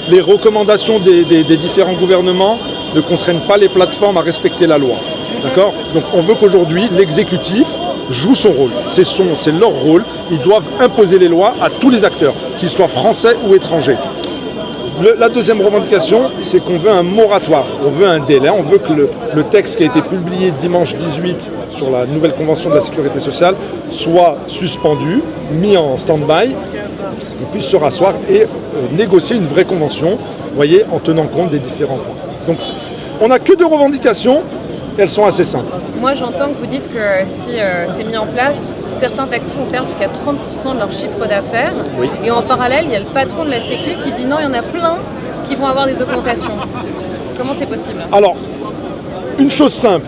Les recommandations des différents gouvernements ne contraignent pas les plateformes à respecter la loi. D'accord ? Donc on veut qu'aujourd'hui, l'exécutif joue son rôle. C'est leur rôle. Ils doivent imposer les lois à tous les acteurs, qu'ils soient français ou étrangers. La deuxième revendication, c'est qu'on veut un moratoire, on veut un délai, on veut que le texte qui a été publié dimanche 18 sur la nouvelle convention de la sécurité sociale soit suspendu, mis en stand-by, qu'on puisse se rasseoir et négocier une vraie convention, vous voyez, en tenant compte des différents points. Donc on n'a que 2 revendications, elles sont assez simples. Moi j'entends que vous dites que si c'est mis en place, certains taxis vont perdre jusqu'à 30% de leur chiffre d'affaires. Oui. Et en parallèle, il y a le patron de la Sécu qui dit non, il y en a plein qui vont avoir des augmentations. Comment c'est possible? Alors, une chose simple,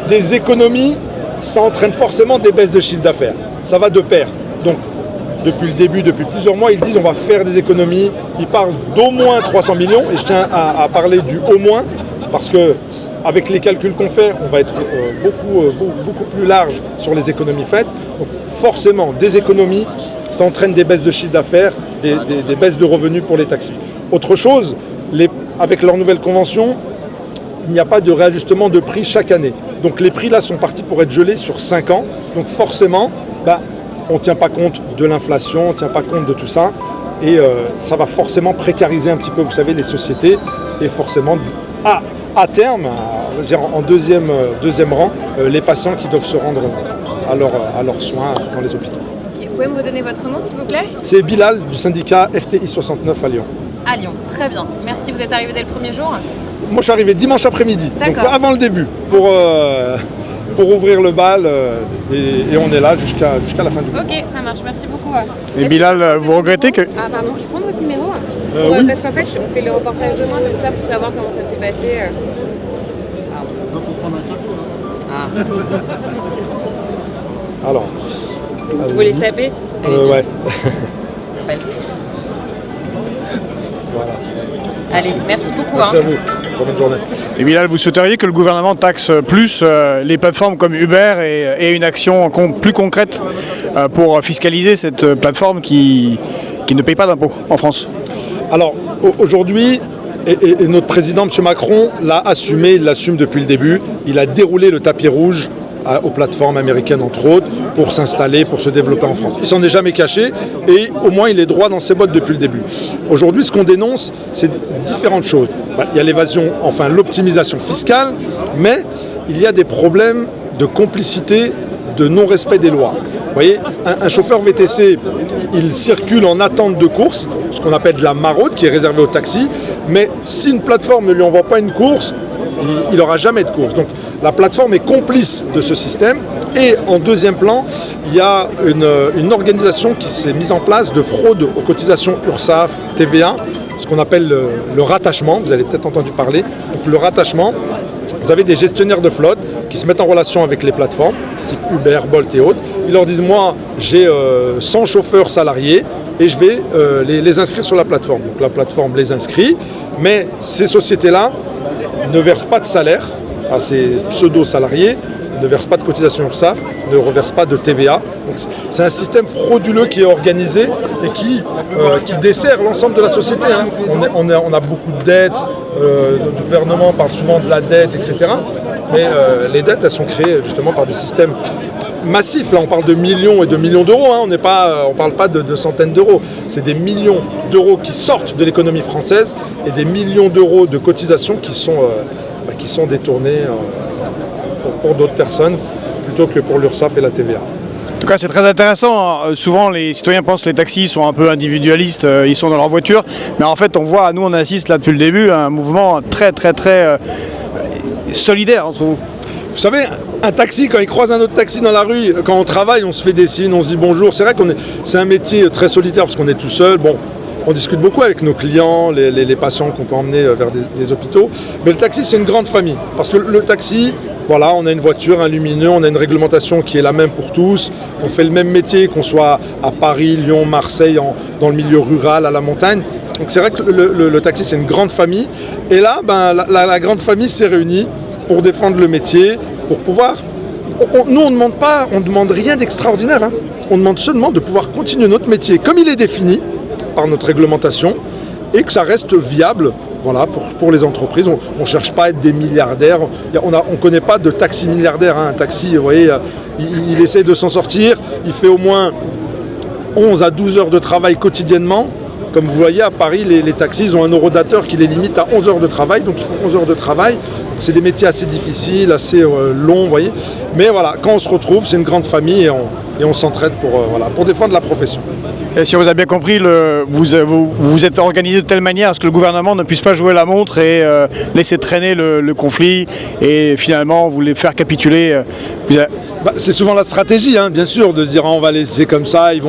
des économies, ça entraîne forcément des baisses de chiffre d'affaires. Ça va de pair. Donc, depuis le début, depuis plusieurs mois, ils disent on va faire des économies. Ils parlent d'au moins 300 millions, et je tiens à parler du au moins, parce que avec les calculs qu'on fait, on va être beaucoup plus large sur les économies faites. Donc forcément, des économies, ça entraîne des baisses de chiffre d'affaires, des baisses de revenus pour les taxis. Autre chose, avec leur nouvelle convention, il n'y a pas de réajustement de prix chaque année. Donc les prix là sont partis pour être gelés sur 5 ans. Donc forcément, on ne tient pas compte de l'inflation, on ne tient pas compte de tout ça. Et ça va forcément précariser un petit peu, vous savez, les sociétés. Et forcément, à terme, en deuxième rang, les patients qui doivent se rendre à leurs soins dans les hôpitaux. Okay. Vous pouvez me donner votre nom, s'il vous plaît? C'est Bilal du syndicat FTI 69 à Lyon. À Lyon, très bien. Merci, vous êtes arrivé dès le premier jour? Moi, je suis arrivé dimanche après-midi, donc avant le début, pour ouvrir le bal, et on est là jusqu'à la fin du mois. Ok, ça marche, merci beaucoup. Et Bilal, vous regrettez que... Ah pardon, je prends votre numéro oui. Parce qu'en fait, on fait le reportage demain comme ça pour savoir comment ça s'est passé. C'est pas pour prendre un café. Alors, vous voulez taper? Allez-y. Ouais. Voilà. Allez, merci beaucoup. Merci à vous. Très bonne journée. Et Bilal, vous souhaiteriez que le gouvernement taxe plus les plateformes comme Uber et une action plus concrète pour fiscaliser cette plateforme qui ne paye pas d'impôts en France? Alors, aujourd'hui, et notre président, M. Macron, l'a assumé, il l'assume depuis le début. Il a déroulé le tapis rouge aux plateformes américaines, entre autres, pour s'installer, pour se développer en France. Il s'en est jamais caché et au moins il est droit dans ses bottes depuis le début. Aujourd'hui, ce qu'on dénonce, c'est différentes choses. Il y a l'évasion, enfin l'optimisation fiscale, mais il y a des problèmes de complicité, de non-respect des lois. Vous voyez, un chauffeur VTC, il circule en attente de course, ce qu'on appelle de la maraude, qui est réservée aux taxis, mais si une plateforme ne lui envoie pas une course, il n'aura jamais de course. Donc la plateforme est complice de ce système. Et en deuxième plan, il y a une organisation qui s'est mise en place de fraude aux cotisations URSSAF, TVA, ce qu'on appelle le rattachement. Vous avez peut-être entendu parler. Donc le rattachement, vous avez des gestionnaires de flotte qui se mettent en relation avec les plateformes, type Uber, Bolt et autres. Ils leur disent, moi, j'ai 100 chauffeurs salariés et je vais les inscrire sur la plateforme. Donc la plateforme les inscrit, mais ces sociétés-là ne versent pas de salaire à ces pseudo-salariés, ne versent pas de cotisation URSSAF, ne reversent pas de TVA. Donc c'est un système frauduleux qui est organisé et qui dessert l'ensemble de la société. Hein. On a beaucoup de dettes, notre gouvernement parle souvent de la dette, etc. Mais les dettes, elles sont créées justement par des systèmes massif. Là, on parle de millions et de millions d'euros. Hein. On ne parle pas de centaines d'euros. C'est des millions d'euros qui sortent de l'économie française et des millions d'euros de cotisations qui sont détournés pour d'autres personnes plutôt que pour l'URSSAF et la TVA. En tout cas, c'est très intéressant. Souvent, les citoyens pensent que les taxis sont un peu individualistes, ils sont dans leur voiture. Mais en fait, on assiste là depuis le début à un mouvement très solidaire entre vous. Vous savez, un taxi, quand il croise un autre taxi dans la rue, quand on travaille, on se fait des signes, on se dit bonjour. C'est vrai c'est un métier très solitaire parce qu'on est tout seul. Bon, on discute beaucoup avec nos clients, les patients qu'on peut emmener vers des hôpitaux. Mais le taxi, c'est une grande famille. Parce que le taxi, voilà, on a une voiture, un lumineux, on a une réglementation qui est la même pour tous. On fait le même métier, qu'on soit à Paris, Lyon, Marseille, dans le milieu rural, à la montagne. Donc c'est vrai que le taxi, c'est une grande famille. Et là, la grande famille s'est réunie pour défendre le métier, pour pouvoir... Nous, on ne demande rien d'extraordinaire. Hein. On demande seulement de pouvoir continuer notre métier comme il est défini par notre réglementation et que ça reste viable, voilà, pour les entreprises. On ne cherche pas à être des milliardaires. On ne connaît pas de taxi milliardaire. Hein. Un taxi, vous voyez, il essaie de s'en sortir. Il fait au moins 11 à 12 heures de travail quotidiennement. Comme vous voyez, à Paris, les taxis, ils ont un eurodateur qui les limite à 11 heures de travail. Donc, ils font 11 heures de travail. C'est des métiers assez difficiles, assez longs, vous voyez. Mais voilà, quand on se retrouve, c'est une grande famille et on s'entraide pour défendre la profession. Et si on vous a bien compris, vous êtes organisé de telle manière à ce que le gouvernement ne puisse pas jouer la montre et laisser traîner le conflit et finalement vous les faire capituler. C'est souvent la stratégie, hein, bien sûr, de se dire on va laisser comme ça, ils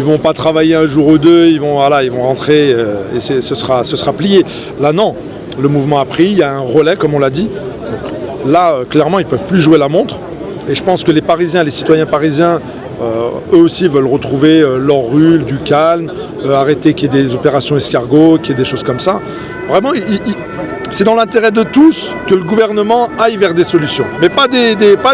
vont pas travailler un jour ou deux, ils vont rentrer et ce sera plié. Là non, le mouvement a pris, il y a un relais comme on l'a dit. Donc, là, clairement, ils peuvent plus jouer la montre. Et je pense que les Parisiens, les citoyens parisiens, eux aussi veulent retrouver leur rue, du calme, arrêter qu'il y ait des opérations escargots, qu'il y ait des choses comme ça. Vraiment, c'est dans l'intérêt de tous que le gouvernement aille vers des solutions. Mais pas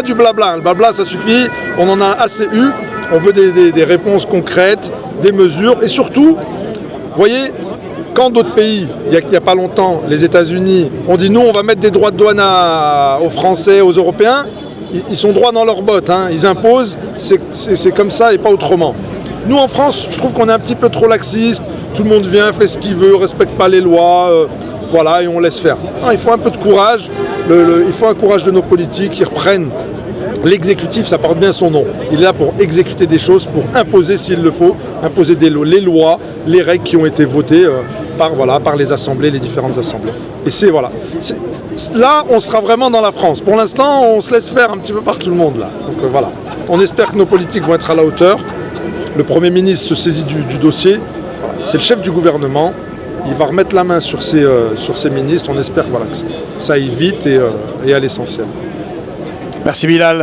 du blabla. Le blabla, ça suffit, on en a assez eu. On veut des réponses concrètes, des mesures. Et surtout, vous voyez, quand d'autres pays, il n'y a pas longtemps, les États-Unis, ont dit nous, on va mettre des droits de douane aux Français, aux Européens, ils sont droits dans leurs bottes, hein. Ils imposent, c'est comme ça et pas autrement. Nous en France, je trouve qu'on est un petit peu trop laxiste, tout le monde vient, fait ce qu'il veut, respecte pas les lois, voilà, et on laisse faire. Non, il faut un peu de courage, il faut un courage de nos politiques qui reprennent. L'exécutif, ça porte bien son nom. Il est là pour exécuter des choses, pour imposer s'il le faut, imposer les lois, les règles qui ont été votées par les assemblées, les différentes assemblées. Et là, on sera vraiment dans la France. Pour l'instant, on se laisse faire un petit peu par tout le monde là. Donc voilà. On espère que nos politiques vont être à la hauteur. Le Premier ministre se saisit du dossier. Voilà. C'est le chef du gouvernement. Il va remettre la main sur ses ministres. On espère que ça aille vite et à l'essentiel. Merci Bilal.